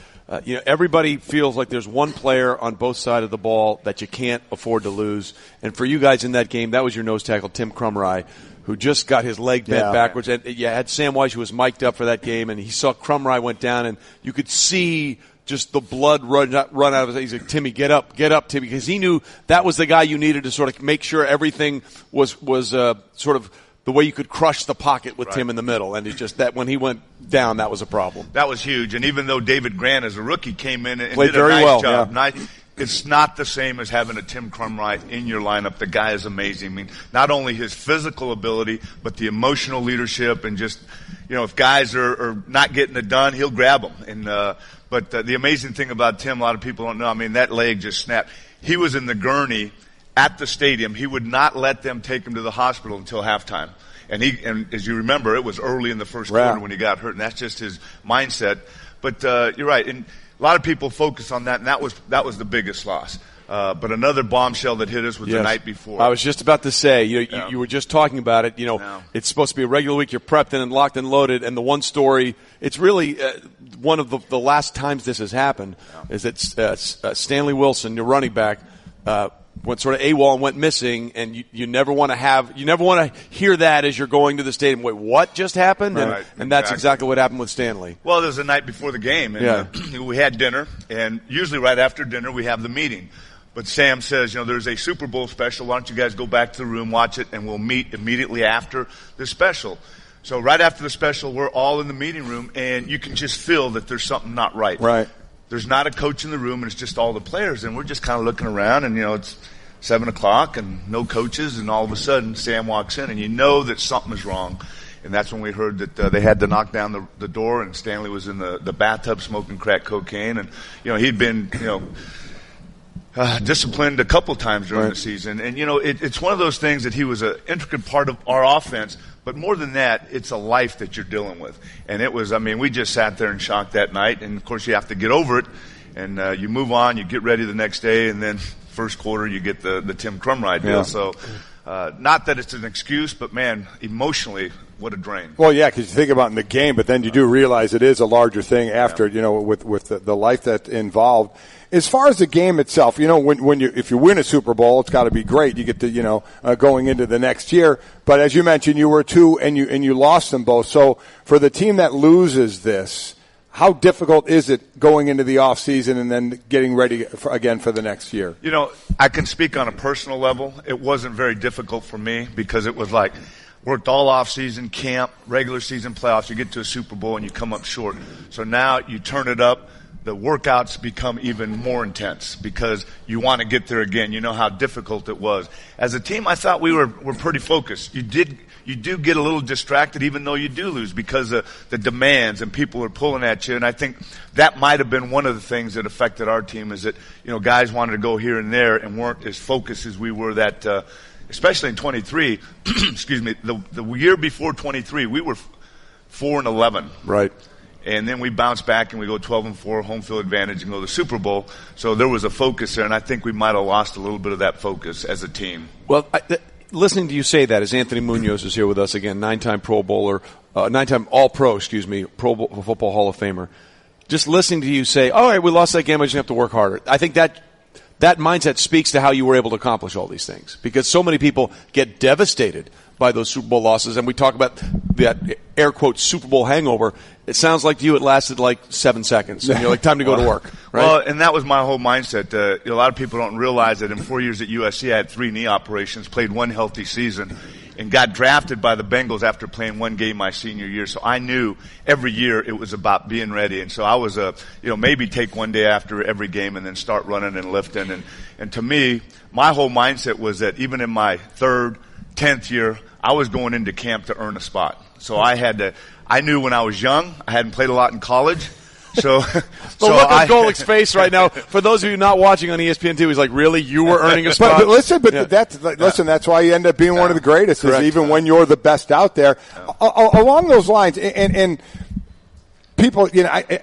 Everybody feels like there's one player on both sides of the ball that you can't afford to lose. And for you guys in that game, that was your nose tackle, Tim Krumrie, who just got his leg bent backwards. And you had Sam Weiss, who was mic'd up for that game, and he saw Krumrie went down, and you could see just the blood run out of his head. He's like, Timmy, get up, Timmy, because he knew that was the guy you needed to sort of make sure everything was sort of the way you could crush the pocket with Tim in the middle. And it's just that when he went down, that was a problem. That was huge. And even though David Grant, as a rookie, came in and played did very a nice well, job, it's not the same as having a Tim Krumrie in your lineup. The guy is amazing. Not only his physical ability, but the emotional leadership and just, if guys are not getting it done, he'll grab them. And but the amazing thing about Tim, a lot of people don't know, that leg just snapped. He was in the gurney at the stadium. He would not let them take him to the hospital until halftime. And as you remember, it was early in the first quarter when he got hurt, and that's just his mindset. But you're right, and a lot of people focus on that, and that was the biggest loss. But another bombshell that hit us was the night before. I was just about to say, you were just talking about it. It's supposed to be a regular week. You're prepped and locked and loaded. And the one story, it's really one of the last times this has happened, is that Stanley Wilson, your running back, went sort of AWOL and went missing, and you never want to hear that as you're going to the stadium. Wait, what just happened? Right. And that's exactly what happened with Stanley. Well, it was the night before the game, and we had dinner, and usually right after dinner we have the meeting. But Sam says, there's a Super Bowl special. Why don't you guys go back to the room, watch it, and we'll meet immediately after the special. So right after the special, we're all in the meeting room, and you can just feel that there's something not right. Right. There's not a coach in the room, and it's just all the players. And we're just kind of looking around, and, it's 7 o'clock and no coaches. And all of a sudden, Sam walks in, and you know that something is wrong. And that's when we heard that they had to knock down the door, and Stanley was in the bathtub smoking crack cocaine. And, he'd been, disciplined a couple times during the season. And, it's one of those things that he was an intricate part of our offense. But more than that, it's a life that you're dealing with. And it was, we just sat there in shock that night. And, of course, you have to get over it. And you move on, you get ready the next day, and then first quarter you get the Tim Krumrie deal. Yeah. So not that it's an excuse, but, man, emotionally, what a drain. Well, yeah, because you think about it in the game, but then you do realize it is a larger thing after, with the life that's involved. As far as the game itself, if you win a Super Bowl, it's got to be great. You get to, going into the next year. But as you mentioned, you were 2 and you lost them both. So for the team that loses this, how difficult is it going into the off season and then getting ready again for the next year? I can speak on a personal level. It wasn't very difficult for me because it was like worked all off season, camp, regular season, playoffs. You get to a Super Bowl and you come up short. So now you turn it up. The workouts become even more intense because you want to get there again. You know how difficult it was. As a team, I thought we were pretty focused. You do get a little distracted even though you do lose because of the demands and people are pulling at you. And I think that might have been one of the things that affected our team is that, guys wanted to go here and there and weren't as focused as we were that, especially in 23, excuse me, the year before 23, we were 4-11. Right. And then we bounce back and we go 12-4, home field advantage, and go to the Super Bowl. So there was a focus there, and I think we might have lost a little bit of that focus as a team. Well, listening to you say that, as Anthony Munoz is here with us again, 9-time Pro Bowler, 9-time All-Pro, Pro Football Hall of Famer. just listening to you say, all right, we lost that game, I just have to work harder. I think that mindset speaks to how you were able to accomplish all these things, because so many people get devastated by those Super Bowl losses, and we talk about that air quote Super Bowl hangover. It sounds like to you it lasted like 7 seconds, and you're like, time to go to work. Right? Well, and that was my whole mindset. A lot of people don't realize that in 4 years at USC, I had 3 knee operations, played 1 healthy season, and got drafted by the Bengals after playing 1 game my senior year. So I knew every year it was about being ready. And so I was maybe take 1 day after every game and then start running and lifting. And to me, my whole mindset was that even in my 3rd, 10th year, I was going into camp to earn a spot. So I knew when I was young, I hadn't played a lot in college. So, look at Golik's face right now. For those of you not watching on ESPN2, he's like, "Really, you were earning a spot?" That's why you end up being one of the greatest. Is even when you're the best out there. Along those lines, and people,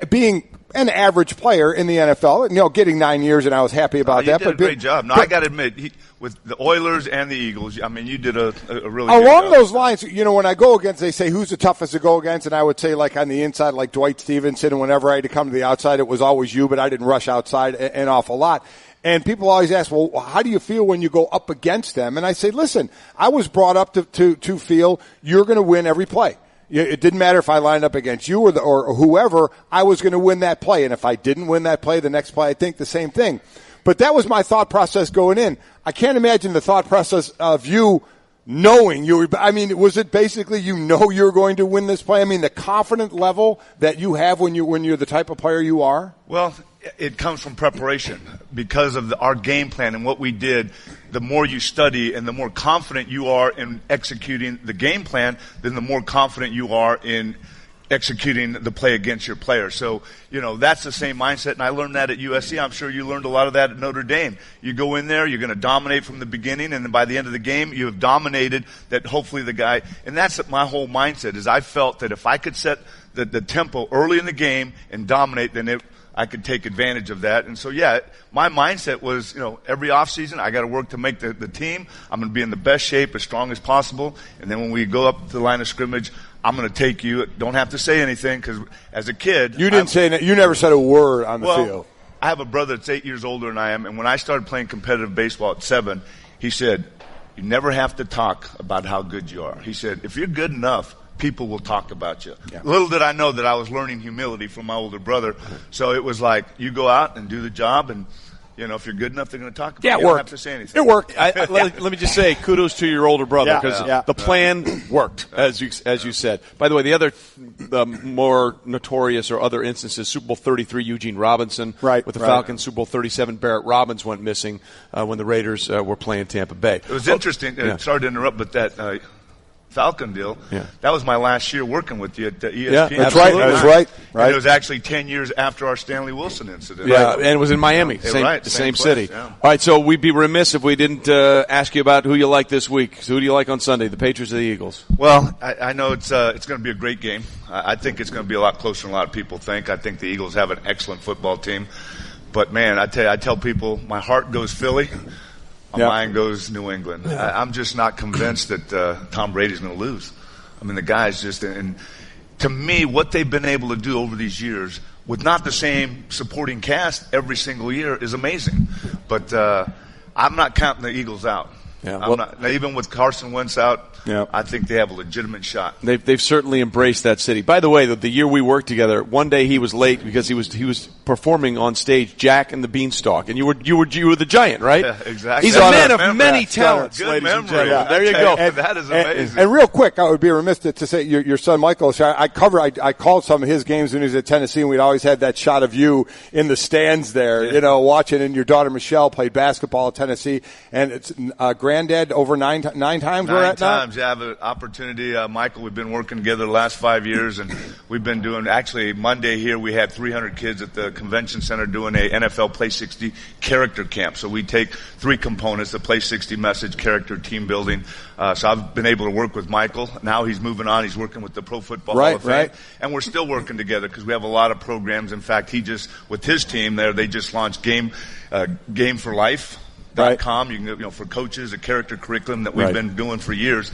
being an average player in the NFL, getting 9 years, and I was happy about that. Did a great job. No, I got to admit, with the Oilers and the Eagles, I mean, you did a really good along job. Those lines. When I go against, they say who's the toughest to go against, and I would say like on the inside, like Dwight Stevenson. And whenever I had to come to the outside, it was always you, but I didn't rush outside an awful lot. And people always ask, well, how do you feel when you go up against them? And I say, listen, I was brought up to feel you're going to win every play. It didn't matter if I lined up against you or whoever, I was going to win that play. And if I didn't win that play, the next play, I think the same thing. But that was my thought process going in. I can't imagine the thought process of you knowing was it basically you're going to win this play? I mean, the confident level that you have when you're the type of player you are? Well, it comes from preparation because of our game plan and what we did. The more you study and the more confident you are in executing the game plan, then the more confident you are in executing the play against your player. So, that's the same mindset, and I learned that at USC. I'm sure you learned a lot of that at Notre Dame. You go in there, you're going to dominate from the beginning, and then by the end of the game, you have dominated that hopefully the guy, and that's my whole mindset, is I felt that if I could set the tempo early in the game and dominate, then I could take advantage of that. And so, my mindset was, every offseason, I got to work to make the team. I'm going to be in the best shape, as strong as possible. And then when we go up to the line of scrimmage, I'm going to take you. Don't have to say anything, because as a kid, you never said a word on the field. I have a brother that's 8 years older than I am. And when I started playing competitive baseball at 7, he said, you never have to talk about how good you are. He said, if you're good enough, people will talk about you. Yeah. Little did I know that I was learning humility from my older brother. So it was like, you go out and do the job, and if you're good enough, they're going to talk about you. You don't have to say anything. It worked. Let me just say, kudos to your older brother, because the plan worked, as you said. By the way, the more notorious or other instances, Super Bowl 33, Eugene Robinson with the Falcons. Super Bowl 37, Barrett Robbins went missing when the Raiders were playing Tampa Bay. It was interesting. Sorry to interrupt, but that Falcon deal. Yeah. That was my last year working with you at the ESPN. Yeah, that's right. That's right. And it was actually 10 years after our Stanley Wilson incident. Yeah, and it was in Miami, same city. Yeah. All right, so we'd be remiss if we didn't ask you about who you like this week. So who do you like on Sunday, the Patriots or the Eagles? Well, I know it's going to be a great game. I think it's going to be a lot closer than a lot of people think. I think the Eagles have an excellent football team. But, man, I tell people my heart goes Philly. My mind goes New England. I'm just not convinced that Tom Brady's going to lose. I mean, the guy's just – and to me, what they've been able to do over these years with not the same supporting cast every single year is amazing. But I'm not counting the Eagles out. Yeah, even with Carson Wentz out, I think they have a legitimate shot. They've certainly embraced that city. By the way, the year we worked together, one day he was late because he was performing on stage Jack and the Beanstalk, and you were the Giant, right? Yeah, exactly. He's a man of many talents, good ladies memory. and gentlemen. There you go. That is amazing. And real quick, I would be remiss to say your son Michael. I called some of his games when he was at Tennessee, and we'd always had that shot of you in the stands there, watching. And your daughter Michelle played basketball at Tennessee, and it's granddad over nine times. Nine times. Yeah, I have an opportunity. Michael, we've been working together the last 5 years, and we've been doing. Actually, Monday here we had 300 kids at the convention center doing a NFL Play 60 character camp. So we take 3 components: the Play 60 message, character, team building. So I've been able to work with Michael. Now he's moving on. He's working with the Pro Football Hall of Fame, and we're still working together because we have a lot of programs. In fact, with his team there, they just launched Game for Life. charactercurriculum.com. You can, for coaches, a character curriculum that we've been doing for years.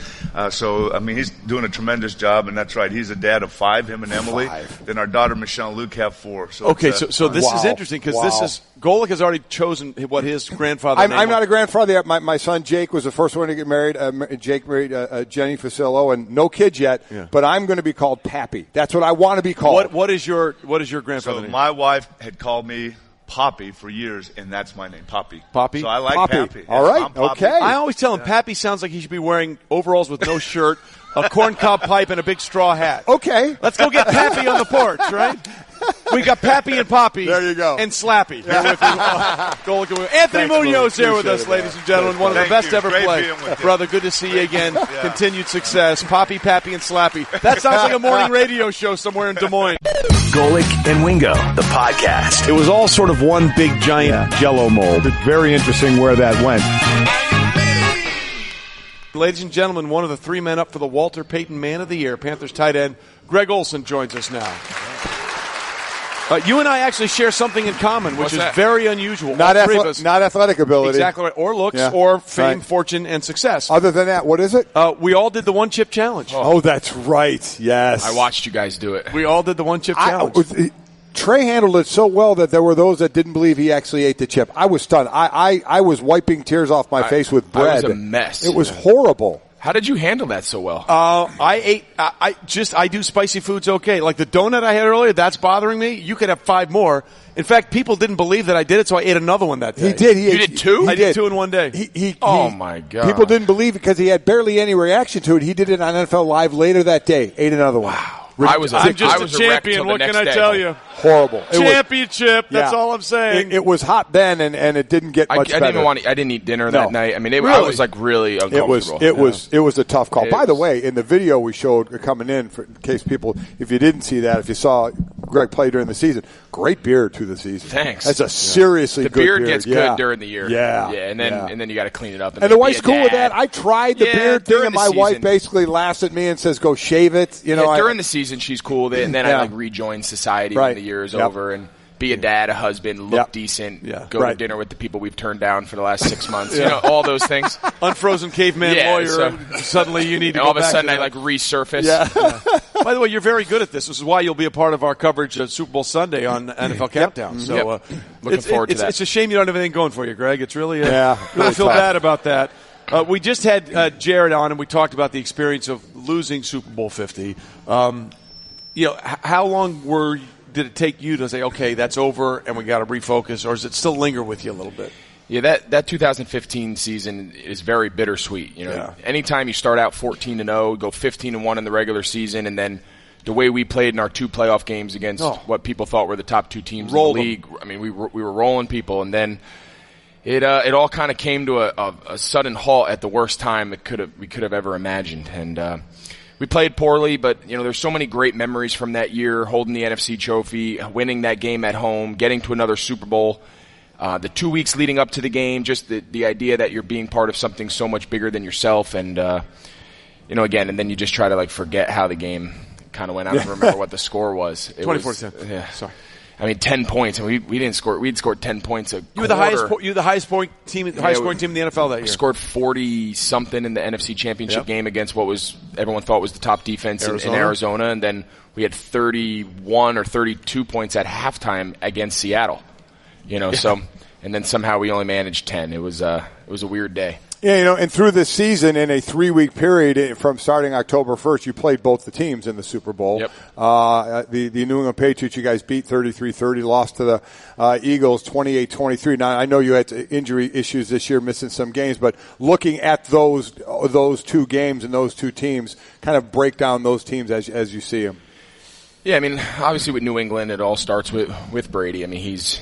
So, I mean, he's doing a tremendous job, and that's right. He's a dad of 5, him and Emily. 5. Then our daughter, Michelle and Luke, have 4. So so this is interesting because this is Golic has already chosen what his grandfather. I'm not a grandfather yet. My son Jake was the first one to get married. Jake married Jenny Facillo, and no kids yet. Yeah. But I'm going to be called Pappy. That's what I want to be called. What is your grandfather name? My wife had called me Poppy for years, and that's my name, Poppy. Poppy? So I like Pappy. All right, okay. I always tell him Pappy sounds like he should be wearing overalls with no shirt, a corncob pipe, and a big straw hat. Okay. Let's go get Pappy on the porch, right? We got Pappy and Poppy. There you go. And Slappy. Here with you. Anthony Munoz here with us, ladies and gentlemen. One of the best ever played. Brother, good to see you again. Continued success. Poppy, Pappy, and Slappy. That sounds like a morning radio show somewhere in Des Moines. Golic and Wingo, the podcast. It was all sort of one big giant Jell-O mold. It's very interesting where that went. Ladies and gentlemen, one of the 3 men up for the Walter Payton Man of the Year, Panthers tight end Greg Olsen joins us now. You and I actually share something in common, which is very unusual. Not athletic ability. Exactly right. Or looks, or fame, fortune, and success. Other than that, what is it? We all did the one-chip challenge. Oh, that's right. Yes. I watched you guys do it. We all did the one-chip challenge. Trey handled it so well that there were those that didn't believe he actually ate the chip. I was stunned. I was wiping tears off my face with bread. It was a mess. It was horrible. How did you handle that so well? I do spicy foods okay. Like the donut I had earlier, that's bothering me. You could have 5 more. In fact, people didn't believe that I did it, so I ate another one that day. He did. You did 2? I did 2 in one day. Oh, my God. People didn't believe it because he had barely any reaction to it. He did it on NFL Live later that day. Ate another one. Wow. I'm just a champion. What can I tell you? Horrible. Championship. That's all I'm saying. It was hot then, and it didn't get much better. I didn't eat dinner that night. I mean, I was like really uncomfortable. It was a tough call. By the way, in the video we showed coming in, in case people, if you didn't see that, if you saw Greg play during the season, great beard through the season. Thanks. That's a seriously good beard. The beard gets good during the year. Yeah. And then you got to clean it up. And the wife's cool with that. I tried the beard thing, and my wife basically laughs at me and says, "Go shave it." During the season, she's cool with it, and then I rejoin society when the year is over and be a dad, a husband, look decent, go to dinner with the people we've turned down for the last 6 months. All those things. Unfrozen caveman lawyer. And suddenly you need to go all of a sudden I resurface. Yeah. By the way, you're very good at this. This is why you'll be a part of our coverage of Super Bowl Sunday on NFL Countdown. So looking forward to that. It's a shame you don't have anything going for you, Greg. It's really really feel bad about that. We just had Jared on, and we talked about the experience of losing Super Bowl 50. How long did it take you to say, okay, that's over and we got to refocus, or does it still linger with you a little bit? Yeah, that 2015 season is very bittersweet. Anytime you start out 14-0, go 15-1 in the regular season, and then the way we played in our 2 playoff games against what people thought were the top 2 teams in the league. I mean, we were rolling people, and then it all kind of came to a sudden halt at the worst time we could have ever imagined, and we played poorly, but there's so many great memories from that year, holding the NFC trophy, winning that game at home, getting to another Super Bowl. The 2 weeks leading up to the game, just the idea that you're being part of something so much bigger than yourself, and again, and then you just try to forget how the game kind of went. I don't remember what the score was. 24-10. Yeah, sorry. I mean, 10 points, and we didn't score. We'd scored 10 points. You were the highest scoring team in the NFL that year. We scored 40 something in the NFC Championship game against what was everyone thought was the top defense in Arizona, and then we had 31 or 32 points at halftime against Seattle. So, and then somehow we only managed 10. It was a weird day. Yeah, and through this season, in a 3-week period from starting October 1st, you played both the teams in the Super Bowl. Yep. The New England Patriots, you guys beat 33-30, lost to the Eagles 28-23. Now, I know you had injury issues this year, missing some games, but looking at those 2 games and those 2 teams, kind of break down those teams as you see them. Yeah, I mean, obviously with New England, it all starts with Brady. I mean, he's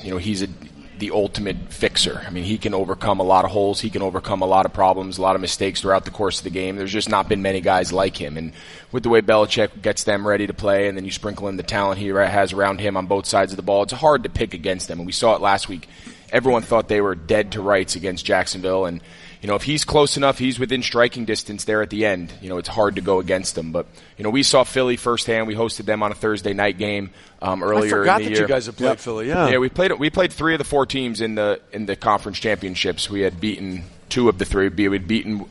the ultimate fixer. I mean, he can overcome a lot of holes. He can overcome a lot of problems, a lot of mistakes throughout the course of the game. There's just not been many guys like him. And with the way Belichick gets them ready to play, and then you sprinkle in the talent he has around him on both sides of the ball, it's hard to pick against them. And we saw it last week. Everyone thought they were dead to rights against Jacksonville, and if he's close enough, he's within striking distance there at the end, it's hard to go against him. But, we saw Philly firsthand. We hosted them on a Thursday night game earlier in the year. I forgot that you guys have played Philly, yeah. Yeah, we played 3 of the 4 teams in the conference championships. We had beaten 2 of the 3. We had beaten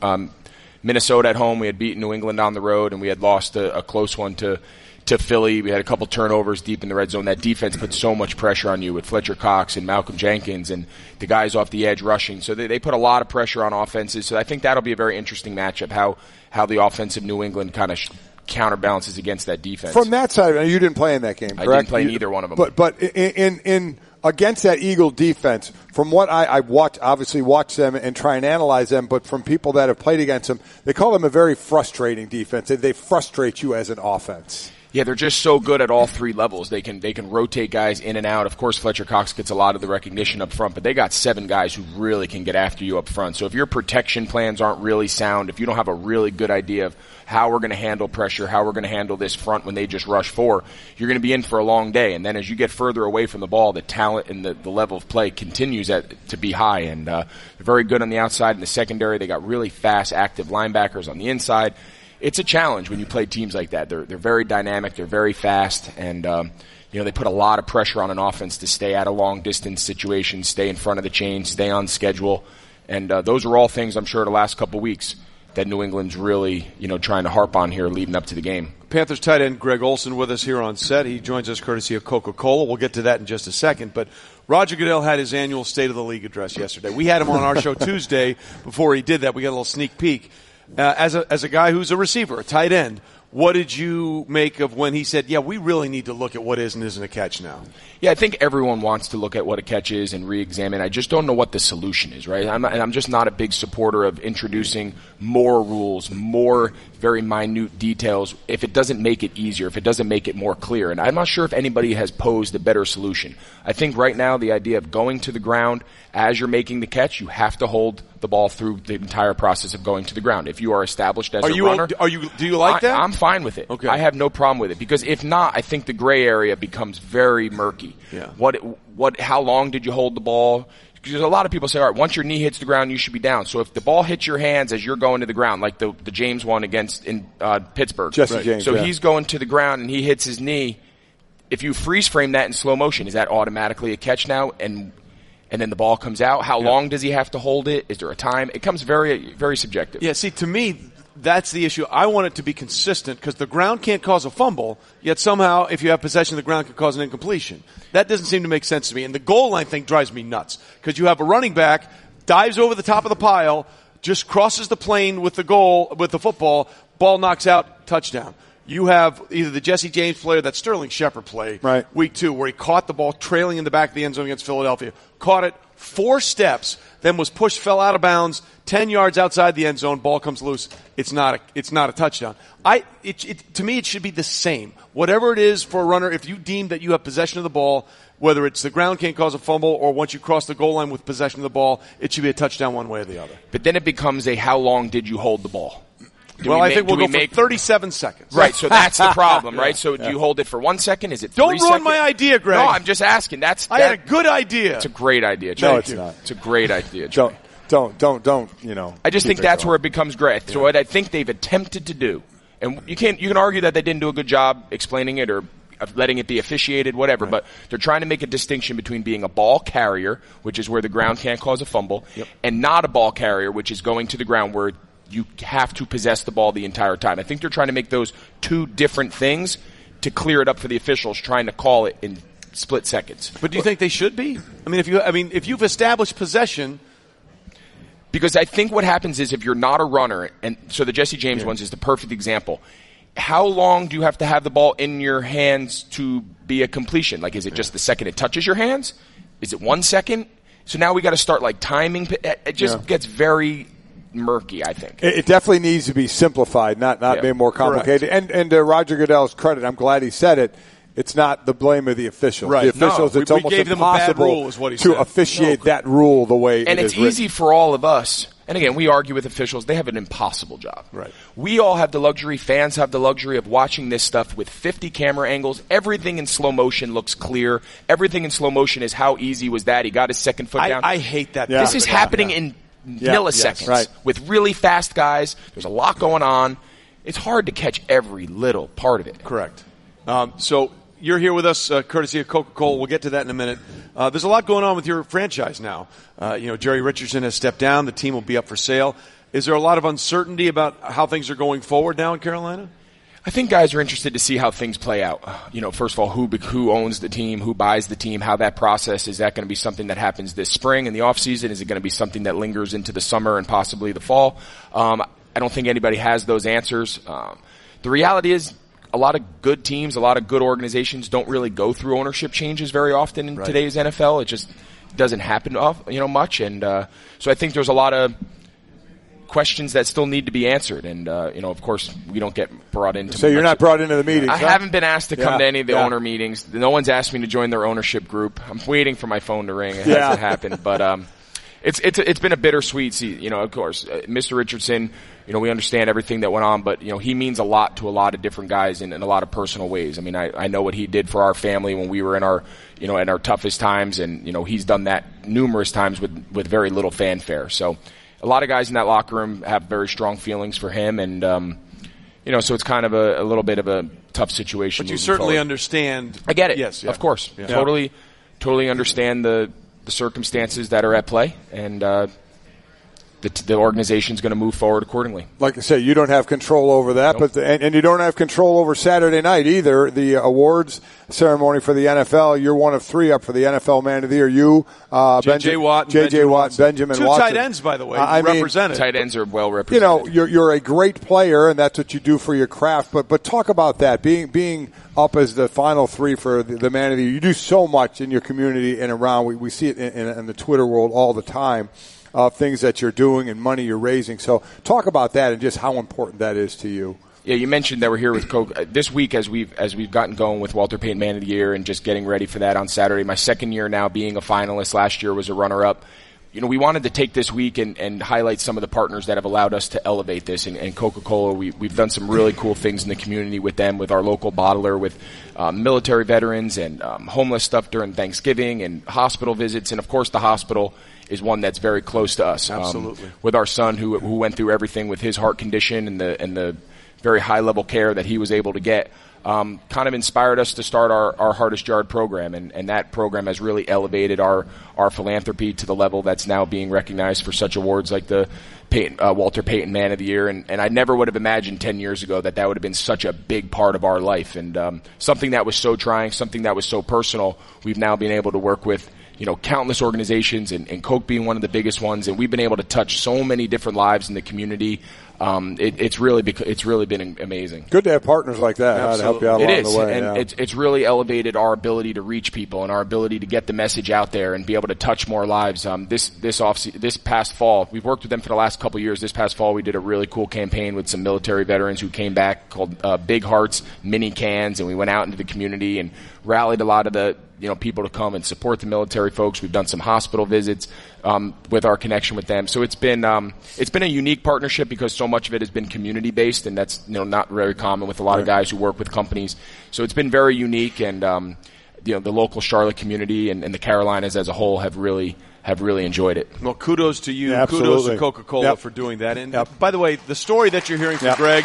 Minnesota at home. We had beaten New England on the road, and we had lost a close one to Philly. We had a couple turnovers deep in the red zone. That defense put so much pressure on you with Fletcher Cox and Malcolm Jenkins and the guys off the edge rushing. So they put a lot of pressure on offenses. So I think that'll be a very interesting matchup, how the offense of New England kind of counterbalances against that defense. From that side, you didn't play in that game, correct? I didn't play in either one of them. But in against that Eagle defense, from what I obviously watch them and try and analyze them, but from people that have played against them, they call them a very frustrating defense. They frustrate you as an offense. Yeah, they're just so good at all 3 levels. They can rotate guys in and out. Of course, Fletcher Cox gets a lot of the recognition up front, but they got 7 guys who really can get after you up front. So if your protection plans aren't really sound, if you don't have a really good idea of how we're going to handle pressure, how we're going to handle this front when they just rush 4, you're going to be in for a long day. And then as you get further away from the ball, the talent and the level of play continues to be high. And they're very good on the outside in the secondary. They got really fast, active linebackers on the inside. It's a challenge when you play teams like that. They're very dynamic. They're very fast. And, they put a lot of pressure on an offense to stay at a long-distance situation, stay in front of the chain, stay on schedule. And those are all things, I'm sure, the last couple of weeks that New England's really, trying to harp on here leading up to the game. Panthers tight end Greg Olsen with us here on set. He joins us courtesy of Coca-Cola. We'll get to that in just a second. But Roger Goodell had his annual State of the League address yesterday. We had him on our show Tuesday. Before he did that, we got a little sneak peek. As a guy who's a receiver, a tight end, what did you make of when he said, we really need to look at what is and isn't a catch now? Yeah, I think everyone wants to look at what a catch is and re-examine. I just don't know what the solution is, right? I'm just not a big supporter of introducing more rules, more very minute details if it doesn't make it easier, if it doesn't make it more clear. And I'm not sure if anybody has posed a better solution. I think right now the idea of going to the ground as you're making the catch, you have to hold the ball through the entire process of going to the ground. If you are established as a runner, do you like that? I'm fine with it. Okay. I have no problem with it because if not, I think the gray area becomes very murky. Yeah. How long did you hold the ball? Because a lot of people say, all right, once your knee hits the ground, you should be down. So if the ball hits your hands as you're going to the ground, like the James one in Pittsburgh. Jesse James. So he's going to the ground and he hits his knee. If you freeze frame that in slow motion, is that automatically a catch now? And then the ball comes out. How long does he have to hold it? Is there a time? It comes very, very subjective. Yeah, see, to me, that's the issue. I want it to be consistent because the ground can't cause a fumble, yet somehow if you have possession, the ground can cause an incompletion. That doesn't seem to make sense to me. And the goal line thing drives me nuts because you have a running back, dives over the top of the pile, just crosses the plane with the football, ball knocks out, touchdown. You have either the Jesse James play or that Sterling Shepard play, right, week 2, where he caught the ball trailing in the back of the end zone against Philadelphia, caught it 4 steps, then was pushed, fell out of bounds, 10 yards outside the end zone, ball comes loose. It's not a touchdown. To me, it should be the same. Whatever it is for a runner, if you deem that you have possession of the ball, whether it's the ground can't cause a fumble or once you cross the goal line with possession of the ball, it should be a touchdown one way or the other. But then it becomes a how long did you hold the ball? I think we'll go for 37 seconds. Right, so that's the problem, right? So do you hold it for 1 second? Is it 3 seconds? Don't ruin my idea, Greg. No, I'm just asking. I had a good idea. It's a great idea, Trey. No, it's not. It's a great idea, Trey. Don't, I just think that's where it becomes great. So what I think they've attempted to do, and you can argue that they didn't do a good job explaining it or letting it be officiated, whatever, but they're trying to make a distinction between being a ball carrier, which is where the ground can't cause a fumble, and not a ball carrier, which is going to the ground where you have to possess the ball the entire time. I think they're trying to make those 2 different things to clear it up for the officials, trying to call it in split seconds. But do you think they should be? If you've established possession, because I think what happens is if you're not a runner, and so the Jesse James ones is the perfect example. How long do you have to have the ball in your hands to be a completion? Like, is it just the second it touches your hands? Is it 1 second? So now we got to start timing. It just gets very murky, I think. It definitely needs to be simplified, not made more complicated. Correct. And to Roger Goodell's credit, I'm glad he said it. It's not the blame of the officials. Right. The officials, it's almost impossible to officiate that rule the way and it's easy for all of us. And again, we argue with officials. They have an impossible job. Right. We all have the luxury, fans have the luxury of watching this stuff with 50 camera angles. Everything in slow motion looks clear. Everything in slow motion is how easy was that. He got his second foot down. I hate that. This is happening in milliseconds with really fast guys. There's a lot going on. It's hard to catch every little part of it. Correct. So you're here with us, courtesy of Coca-Cola. We'll get to that in a minute. There's a lot going on with your franchise now. Jerry Richardson has stepped down. The team will be up for sale. Is there a lot of uncertainty about how things are going forward now in Carolina? I think guys are interested to see how things play out. First of all, who owns the team, who buys the team, how that process, is that going to be something that happens this spring in the offseason? Is it going to be something that lingers into the summer and possibly the fall? I don't think anybody has those answers. The reality is a lot of good teams, a lot of good organizations don't really go through ownership changes very often in today's NFL. It just doesn't happen much. And so I think there's a lot of questions that still need to be answered, and of course, we don't get brought into. So you're not brought into the meetings. I haven't been asked to come to any of the owner meetings. No one's asked me to join their ownership group. I'm waiting for my phone to ring. It hasn't happened, but it's been a bittersweet season. Of course, Mr. Richardson. We understand everything that went on, but he means a lot to a lot of different guys in a lot of personal ways. I mean, I know what he did for our family when we were in our in our toughest times, and he's done that numerous times with very little fanfare. So. A lot of guys in that locker room have very strong feelings for him, and so it's kind of a little bit of a tough situation. But you certainly understand. I get it. Yes, of course. Yeah. Totally understand the circumstances that are at play, and the organization's going to move forward accordingly. Like I say, you don't have control over that, but and you don't have control over Saturday night either. The awards ceremony for the NFL, you're one of three up for the NFL Man of the Year. You, J.J. Watt, Benjamin Two Watson. Tight ends, by the way, represented. Tight ends are well represented. You're a great player, and that's what you do for your craft. But talk about that, being up as the final three for the Man of the Year. You do so much in your community and around. We see it in the Twitter world all the time. Things that you're doing and money you're raising. So talk about that and just how important that is to you. Yeah, you mentioned that we're here with Coke this week as we've gotten going with Walter Payton Man of the Year and just getting ready for that on Saturday. My second year now being a finalist. Last year was a runner-up. We wanted to take this week and highlight some of the partners that have allowed us to elevate this. And Coca-Cola, we've done some really cool things in the community with them, with our local bottler, with military veterans and homeless stuff during Thanksgiving and hospital visits. And, of course, the hospital is one that's very close to us. Absolutely. With our son who went through everything with his heart condition and the very high-level care that he was able to get. Kind of inspired us to start our Hardest Yard program, and that program has really elevated our philanthropy to the level that's now being recognized for such awards like the Walter Payton Man of the Year, and I never would have imagined 10 years ago that would have been such a big part of our life, and something that was so trying, something that was so personal, we've now been able to work with countless organizations, and Coke being one of the biggest ones, and we've been able to touch so many different lives in the community. It's really been amazing. Good to have partners like that to help you out along the way. And it's really elevated our ability to reach people and our ability to get the message out there and be able to touch more lives. This past fall, we've worked with them for the last couple of years. This past fall, we did a really cool campaign with some military veterans who came back called Big Hearts Mini Cans, and we went out into the community and rallied a lot of the people to come and support the military folks. We've done some hospital visits with our connection with them. So it's been a unique partnership because so much of it has been community based, and that's not very common with a lot of guys who work with companies. So it's been very unique, and the local Charlotte community and the Carolinas as a whole have really enjoyed it. Well, kudos to you. Absolutely. Kudos to Coca-Cola for doing that. And by the way, the story that you're hearing from Greg.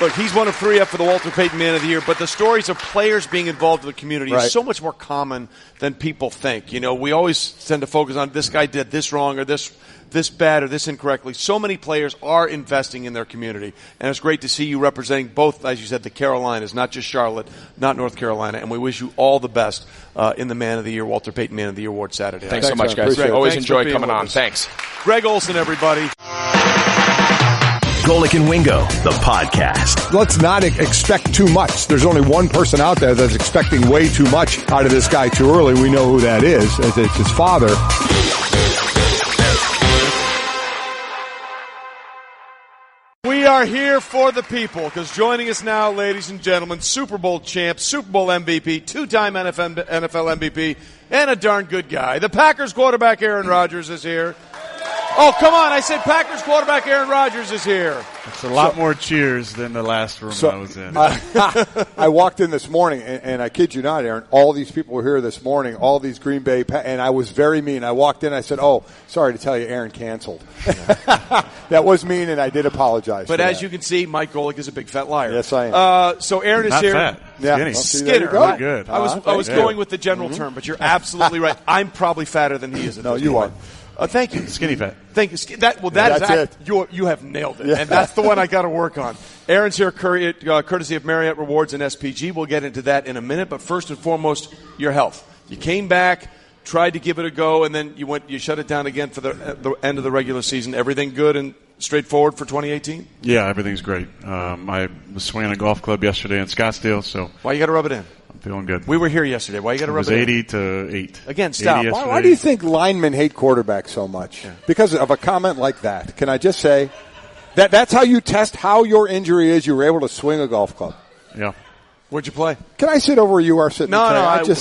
Look, he's one of three up for the Walter Payton Man of the Year, but the stories of players being involved in the community is so much more common than people think. We always tend to focus on this guy did this wrong or this bad or this incorrectly. So many players are investing in their community, and it's great to see you representing both, as you said, the Carolinas, not just Charlotte, not North Carolina, and we wish you all the best in the Man of the Year, Walter Payton Man of the Year Award Saturday. Thanks so much, guys. Always enjoy coming on. Thanks. Greg Olsen, everybody. Golic and Wingo, the podcast. Let's not expect too much. There's only one person out there that's expecting way too much out of this guy too early. We know who that is. It's his father. We are here for the people because joining us now, ladies and gentlemen, Super Bowl champ, Super Bowl MVP, two-time NFL MVP, and a darn good guy. The Packers quarterback Aaron Rodgers is here. Oh, come on. I said Packers quarterback Aaron Rodgers is here. It's a lot more cheers than the last room I was in. I walked in this morning, and I kid you not, Aaron, all these people were here this morning, all these Green Bay, and I was very mean. I walked in, I said, "Oh, sorry to tell you, Aaron canceled." That was mean, and I did apologize. But as you can see, Mike Golic is a big fat liar. Yes, I am. So Aaron is Not here. fat. Yeah. Skinner. Well, good. I was going with the general term, but you're absolutely right. I'm probably fatter than he is. At No, this you point. are. Thank you. Skinny fat. Thank you. That's it. You have nailed it, and that's the one I got to work on. Aaron's here, courtesy of Marriott Rewards and SPG. We'll get into that in a minute, but first and foremost, your health. You came back, tried to give it a go, and then you shut it down again for the end of the regular season. Everything good and straightforward for 2018? Yeah, everything's great. I was swinging a golf club yesterday in Scottsdale, so why you got to rub it in? I'm feeling good. We were here yesterday. Why you got to rub it in? It was 80 to 8. Again, stop. Why do you think linemen hate quarterbacks so much? Yeah. Because of a comment like that. Can I just say that's how you test how your injury is? You were able to swing a golf club. Yeah. Where'd you play? Can I sit over where you are sitting? No, today?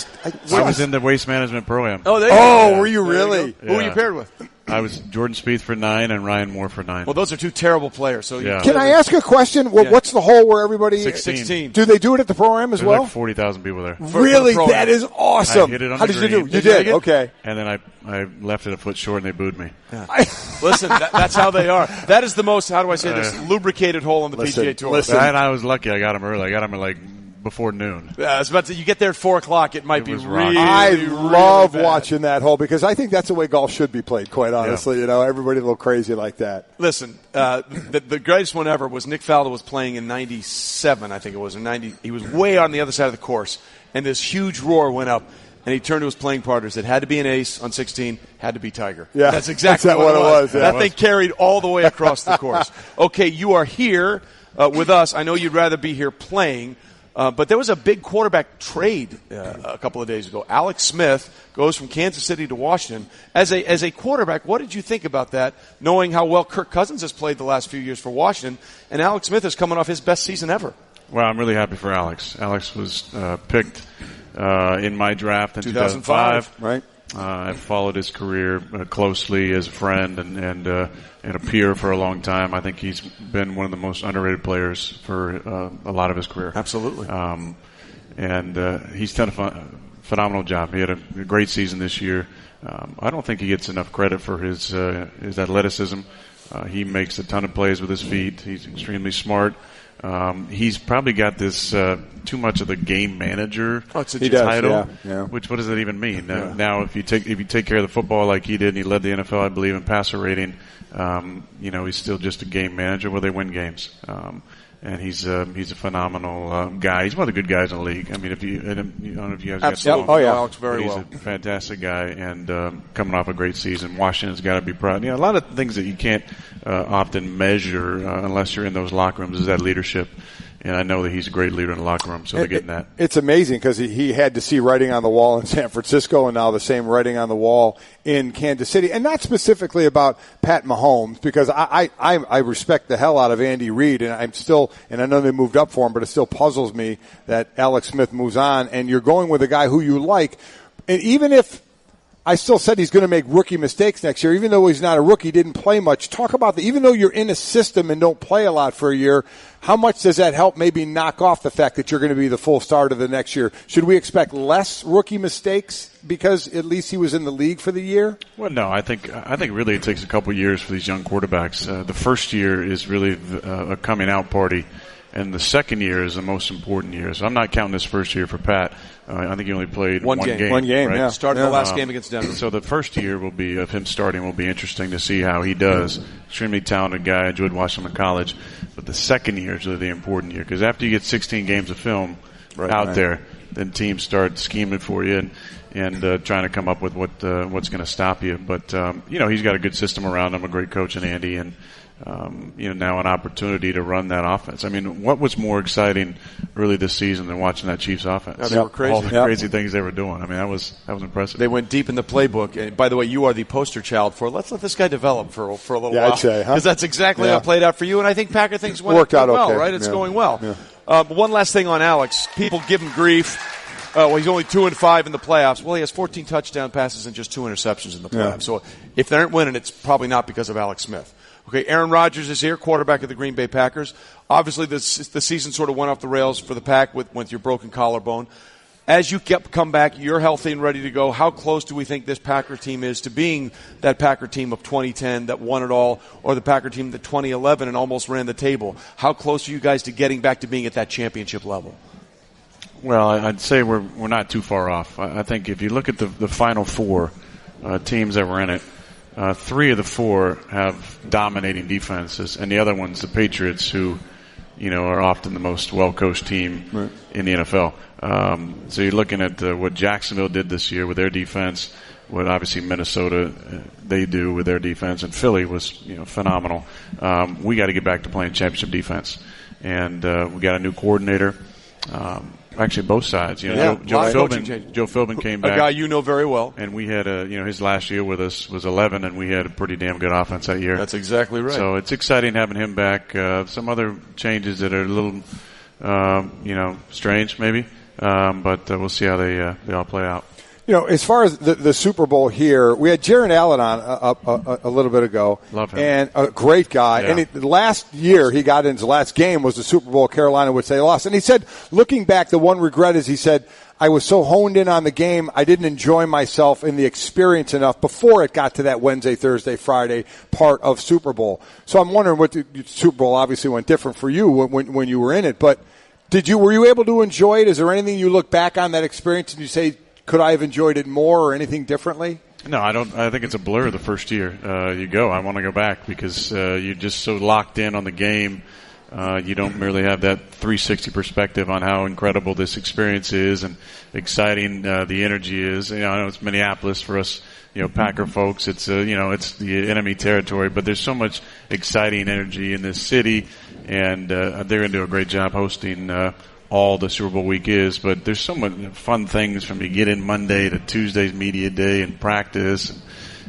no. I was in the waste management program. Oh, were you really? Who were you paired with? I was Jordan Spieth for 9 and Ryan Moore for 9. Well, those are two terrible players. So Can I ask a question? What's the hole where everybody? 16. Do they do it at the pro-am as There's well? like 40,000 people there. Really? That is awesome. I hit it on How the did you green. do? You did. Okay. And then I left it a foot short, and they booed me. Yeah. Listen, that's how they are. That is the most, how do I say this, lubricated hole on the PGA Tour. And I was lucky. I got them early. I got them at like before noon. I was about to say, you get there at 4 o'clock, it might be really I love bad. watching that hole because I think that's the way golf should be played, quite honestly. You know, everybody a little crazy like that. Listen, the greatest one ever was Nick Faldo was playing in 97, I think it was, or 90. He was way on the other side of the course, and this huge roar went up. And he turned to his playing partners. It had to be an ace on 16, had to be Tiger. Yeah, that's exactly what it was. That thing carried all the way across the course. Okay, you are here with us. I know you'd rather be here playing, but there was a big quarterback trade a couple of days ago. Alex Smith goes from Kansas City to Washington. As a quarterback, what did you think about that, knowing how well Kirk Cousins has played the last few years for Washington, and Alex Smith is coming off his best season ever? Well, I'm really happy for Alex. Alex was picked in my draft in 2005. Right. I've followed his career closely as a friend and a peer for a long time. I think he's been one of the most underrated players for a lot of his career. Absolutely. And he's done a phenomenal job. He had a great season this year. I don't think he gets enough credit for his athleticism. He makes a ton of plays with his feet. He's extremely smart. He's probably got this too much of the game manager title. Yeah. Which what does that even mean? Now, if you take care of the football like he did, and he led the NFL, I believe, in passer rating, he's still just a game manager. Well, they win games, and he's a phenomenal guy. He's one of the good guys in the league. I mean, I don't know if you guys absolutely. Get to know him. Alex very well. He's a fantastic guy, and coming off a great season, Washington's got to be proud. A lot of things that you can't often measure unless you're in those locker rooms is that leadership. And I know that he's a great leader in the locker room, so they're getting that. It's amazing because he had to see writing on the wall in San Francisco and now the same writing on the wall in Kansas City. And not specifically about Pat Mahomes because I respect the hell out of Andy Reid, and I know they moved up for him, but it still puzzles me that Alex Smith moves on and you're going with a guy who you like. And even if I still said he's going to make rookie mistakes next year, even though he's not a rookie, didn't play much. Talk about even though you're in a system and don't play a lot for a year, how much does that help maybe knock off the fact that you're going to be the full starter the next year? Should we expect less rookie mistakes because at least he was in the league for the year? Well, no, I think really it takes a couple years for these young quarterbacks. The first year is really a coming out party. And the second year is the most important year. So I'm not counting this first year for Pat. I think he only played one game. One game, right? yeah. Started the last game against Denver. So the first year of him starting will be interesting to see how he does. Extremely talented guy. Enjoyed watching him in college. But the second year is really the important year because after you get 16 games of film there, then teams start scheming for you and trying to come up with what's going to stop you. But he's got a good system around him, a great coach in Andy, and now an opportunity to run that offense. I mean, what was more exciting early this season than watching that Chiefs offense? They were crazy. All the crazy things they were doing. I mean, that was impressive. They went deep in the playbook. And by the way, you are the poster child for let's let this guy develop for a little while. I'd say, because that's exactly how it played out for you. And I think Packer things worked out well, okay. right? It's going well. Yeah. But one last thing on Alex. People give him grief. He's only 2-5 in the playoffs. Well, he has 14 touchdown passes and just 2 interceptions in the playoffs. So if they aren't winning, it's probably not because of Alex Smith. Okay, Aaron Rodgers is here, quarterback of the Green Bay Packers. Obviously, the season sort of went off the rails for the Pack with your broken collarbone. As you come back, you're healthy and ready to go. How close do we think this Packer team is to being that Packer team of 2010 that won it all, or the Packer team that 2011 and almost ran the table? How close are you guys to getting back to being at that championship level? Well, I'd say we're not too far off. I think if you look at the final four teams that were in it, 3 of the 4 have dominating defenses, and the other one's the Patriots, who are often the most well-coached team in the NFL. So you're looking at what Jacksonville did this year with their defense, what obviously Minnesota they do with their defense, and Philly was phenomenal. We got to get back to playing championship defense, and we got a new coordinator. Actually, both sides. Joe Philbin came back, a guy you know very well, and we had his last year with us was 11, and we had a pretty damn good offense that year. That's exactly right. So it's exciting having him back. Some other changes that are a little, strange maybe, but we'll see how they all play out. As far as the Super Bowl here, we had Jaron Allen on a little bit ago. Love him. And a great guy. Yeah. And last year, he got in his last game was the Super Bowl Carolina, which they lost. And he said, looking back, the one regret is he said, I was so honed in on the game, I didn't enjoy myself in the experience enough before it got to that Wednesday, Thursday, Friday part of Super Bowl. So I'm wondering what the Super Bowl obviously went different for you when you were in it. But were you able to enjoy it? Is there anything you look back on that experience and you say, could I have enjoyed it more or anything differently? No, I don't. I think it's a blur the first year. I want to go back because you're just so locked in on the game. You don't really have that 360 perspective on how incredible this experience is and exciting the energy is. I know it's Minneapolis for us, Packer folks. It's it's the enemy territory, but there's so much exciting energy in this city, and they're going to do a great job hosting all the Super Bowl week is, but there's so much fun things from you get in Monday to Tuesday's media day and practice,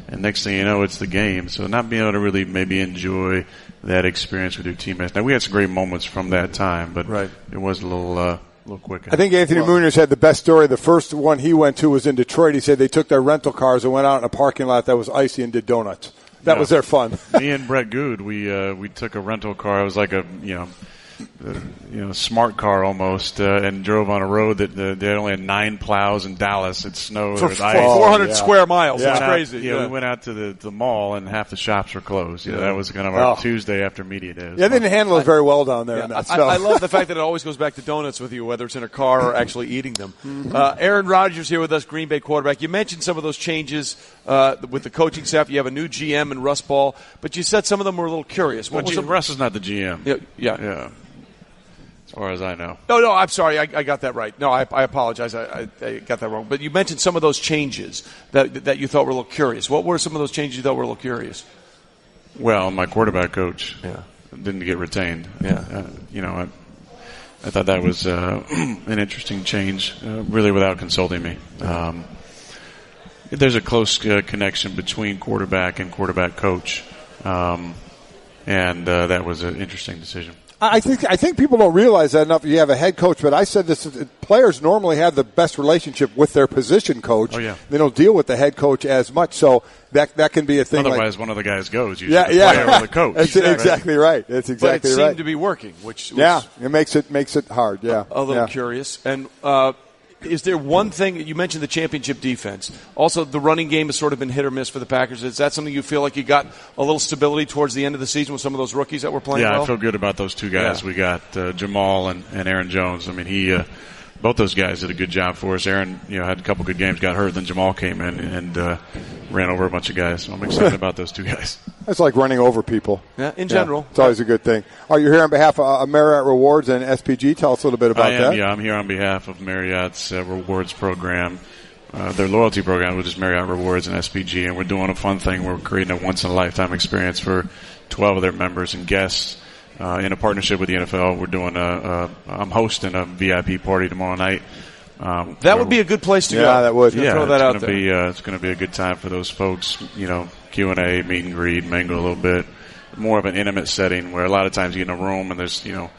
and next thing you know, it's the game. So not being able to really maybe enjoy that experience with your teammates. Now, we had some great moments from that time, but it was a little quicker. I think Anthony Munoz had the best story. The first one he went to was in Detroit. He said they took their rental cars and went out in a parking lot that was icy and did donuts. That was their fun. Me and Brett Good, we took a rental car. It was like a smart car almost, and drove on a road that they only had 9 plows in Dallas. It snowed. For it was ice. 400 square miles. Yeah. That's crazy. We went out to the mall, and half the shops were closed. That was kind of our Tuesday after media day. They didn't handle it very well down there. I love the fact that it always goes back to donuts with you, whether it's in a car or actually eating them. Aaron Rodgers here with us, Green Bay quarterback. You mentioned some of those changes with the coaching staff. You have a new GM in Russ Ball, but you said some of them were a little curious. Russ is not the GM. Yeah. As far as I know. No, I'm sorry. I got that right. No, I apologize. I got that wrong. But you mentioned some of those changes that you thought were a little curious. What were some of those changes you thought were a little curious? Well, my quarterback coach didn't get retained. I thought that was an interesting change, really without consulting me. There's a close connection between quarterback and quarterback coach, and that was an interesting decision. I think people don't realize that enough. You have a head coach, but I said this: players normally have the best relationship with their position coach. Oh, yeah. They don't deal with the head coach as much, so that can be a thing. Otherwise, one of the guys goes. Usually the player or the coach. That's exactly right. That's exactly right. But it seemed to be working, which it makes it hard. Yeah, a little curious. And is there one thing you mentioned the championship defense? Also, the running game has sort of been hit or miss for the Packers. Is that something you feel like you got a little stability towards the end of the season with some of those rookies that were playing well? I feel good about those two guys. We got Jamal and Aaron Jones. I mean, both those guys did a good job for us. Aaron, had a couple good games, got hurt, then Jamal came in and ran over a bunch of guys. So I'm excited about those two guys. It's like running over people. Yeah, in general. It's always a good thing. You're here on behalf of Marriott Rewards and SPG. Tell us a little bit about that. Yeah, I'm here on behalf of Marriott's Rewards program, their loyalty program, which is Marriott Rewards and SPG, and we're doing a fun thing. We're creating a once-in-a-lifetime experience for 12 of their members and guests. In a partnership with the NFL, we're doing I'm hosting a VIP party tomorrow night. That would be a good place to go. Yeah, that would. Throw that out there. It's going to be a good time for those folks. Q&A, meet and greet, mingle a little bit. More of an intimate setting where a lot of times you get in a room and there's you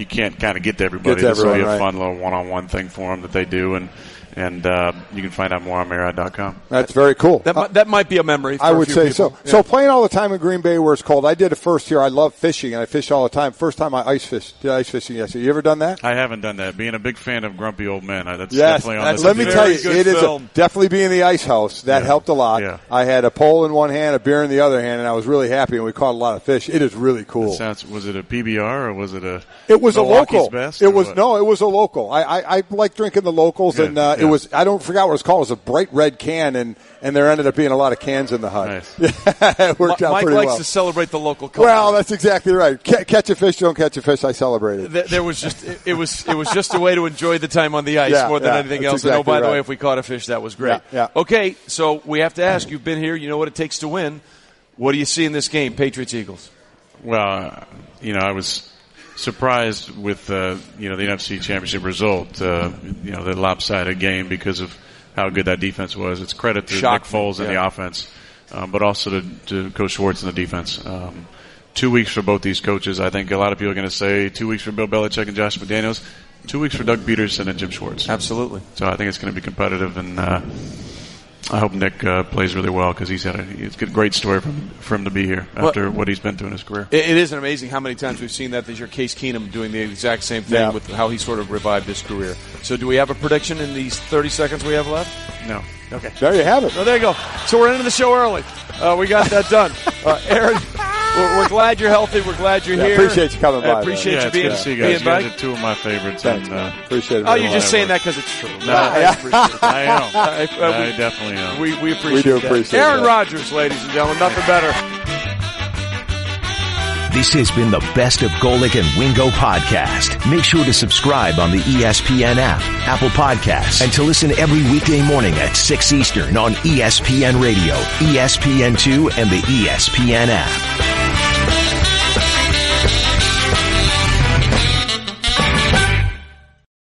can't kind of get to everybody. This will be a fun little one-on-one thing for them that they do, and And you can find out more on Marriott.com. That's very cool. That might be a memory for I would a few say people. so. Yeah. So playing all the time in Green Bay where it's cold. I did it first here. I love fishing, and I fish all the time. First time I ice fished. Did ice fishing yesterday. You ever done that? I haven't done that. Being a big fan of Grumpy Old Men, that's yes, definitely on the let me tell you, it is definitely being in the ice house. That helped a lot. Yeah. I had a pole in one hand, a beer in the other hand, and I was really happy, and we caught a lot of fish. It is really cool. Was it a PBR or was it a It was Milwaukee's a local. Best, it was a local. I like drinking the locals, and it was, I don't forget what it was called. It was a bright red can, and there ended up being a lot of cans in the hut. Nice. It worked out Mike pretty likes well. to celebrate the local culture. Well, that's exactly right. Catch a fish, don't catch a fish. I celebrated. There was just it was just a way to enjoy the time on the ice more than anything else. Exactly and by the right. way, if we caught a fish, that was great. Yeah. Okay, so we have to ask. You've been here. You know what it takes to win. What do you see in this game, Patriots Eagles? Well, I was surprised with the NFC Championship result. The lopsided game because of how good that defense was. It's credit to Nick Foles and the offense, but also to Coach Schwartz and the defense. 2 weeks for both these coaches. I think a lot of people are going to say 2 weeks for Bill Belichick and Josh McDaniels. 2 weeks for Doug Peterson and Jim Schwartz. Absolutely. So I think it's going to be competitive, and I hope Nick plays really well because it's a great story for him to be here after what he's been through in his career. It is amazing how many times we've seen that this year. Case Keenum doing the exact same thing with how he sort of revived his career. So do we have a prediction in these 30 seconds we have left? No. Okay. There you have it. Oh, there you go. So we're ending the show early. We got that done. Aaron, we're glad you're healthy. We're glad you're here. Appreciate you coming by. Appreciate you being good to see you guys. being back. You guys are two of my favorites. Thanks, and, appreciate it. Oh, you're just saying that because it's true. No, I appreciate it. I am. I definitely am. We appreciate We do that. appreciate Aaron that. Rodgers, ladies and gentlemen, nothing better. This has been the Best of Golic and Wingo podcast. Make sure to subscribe on the ESPN app, Apple Podcasts, and to listen every weekday morning at 6 Eastern on ESPN Radio, ESPN2, and the ESPN app.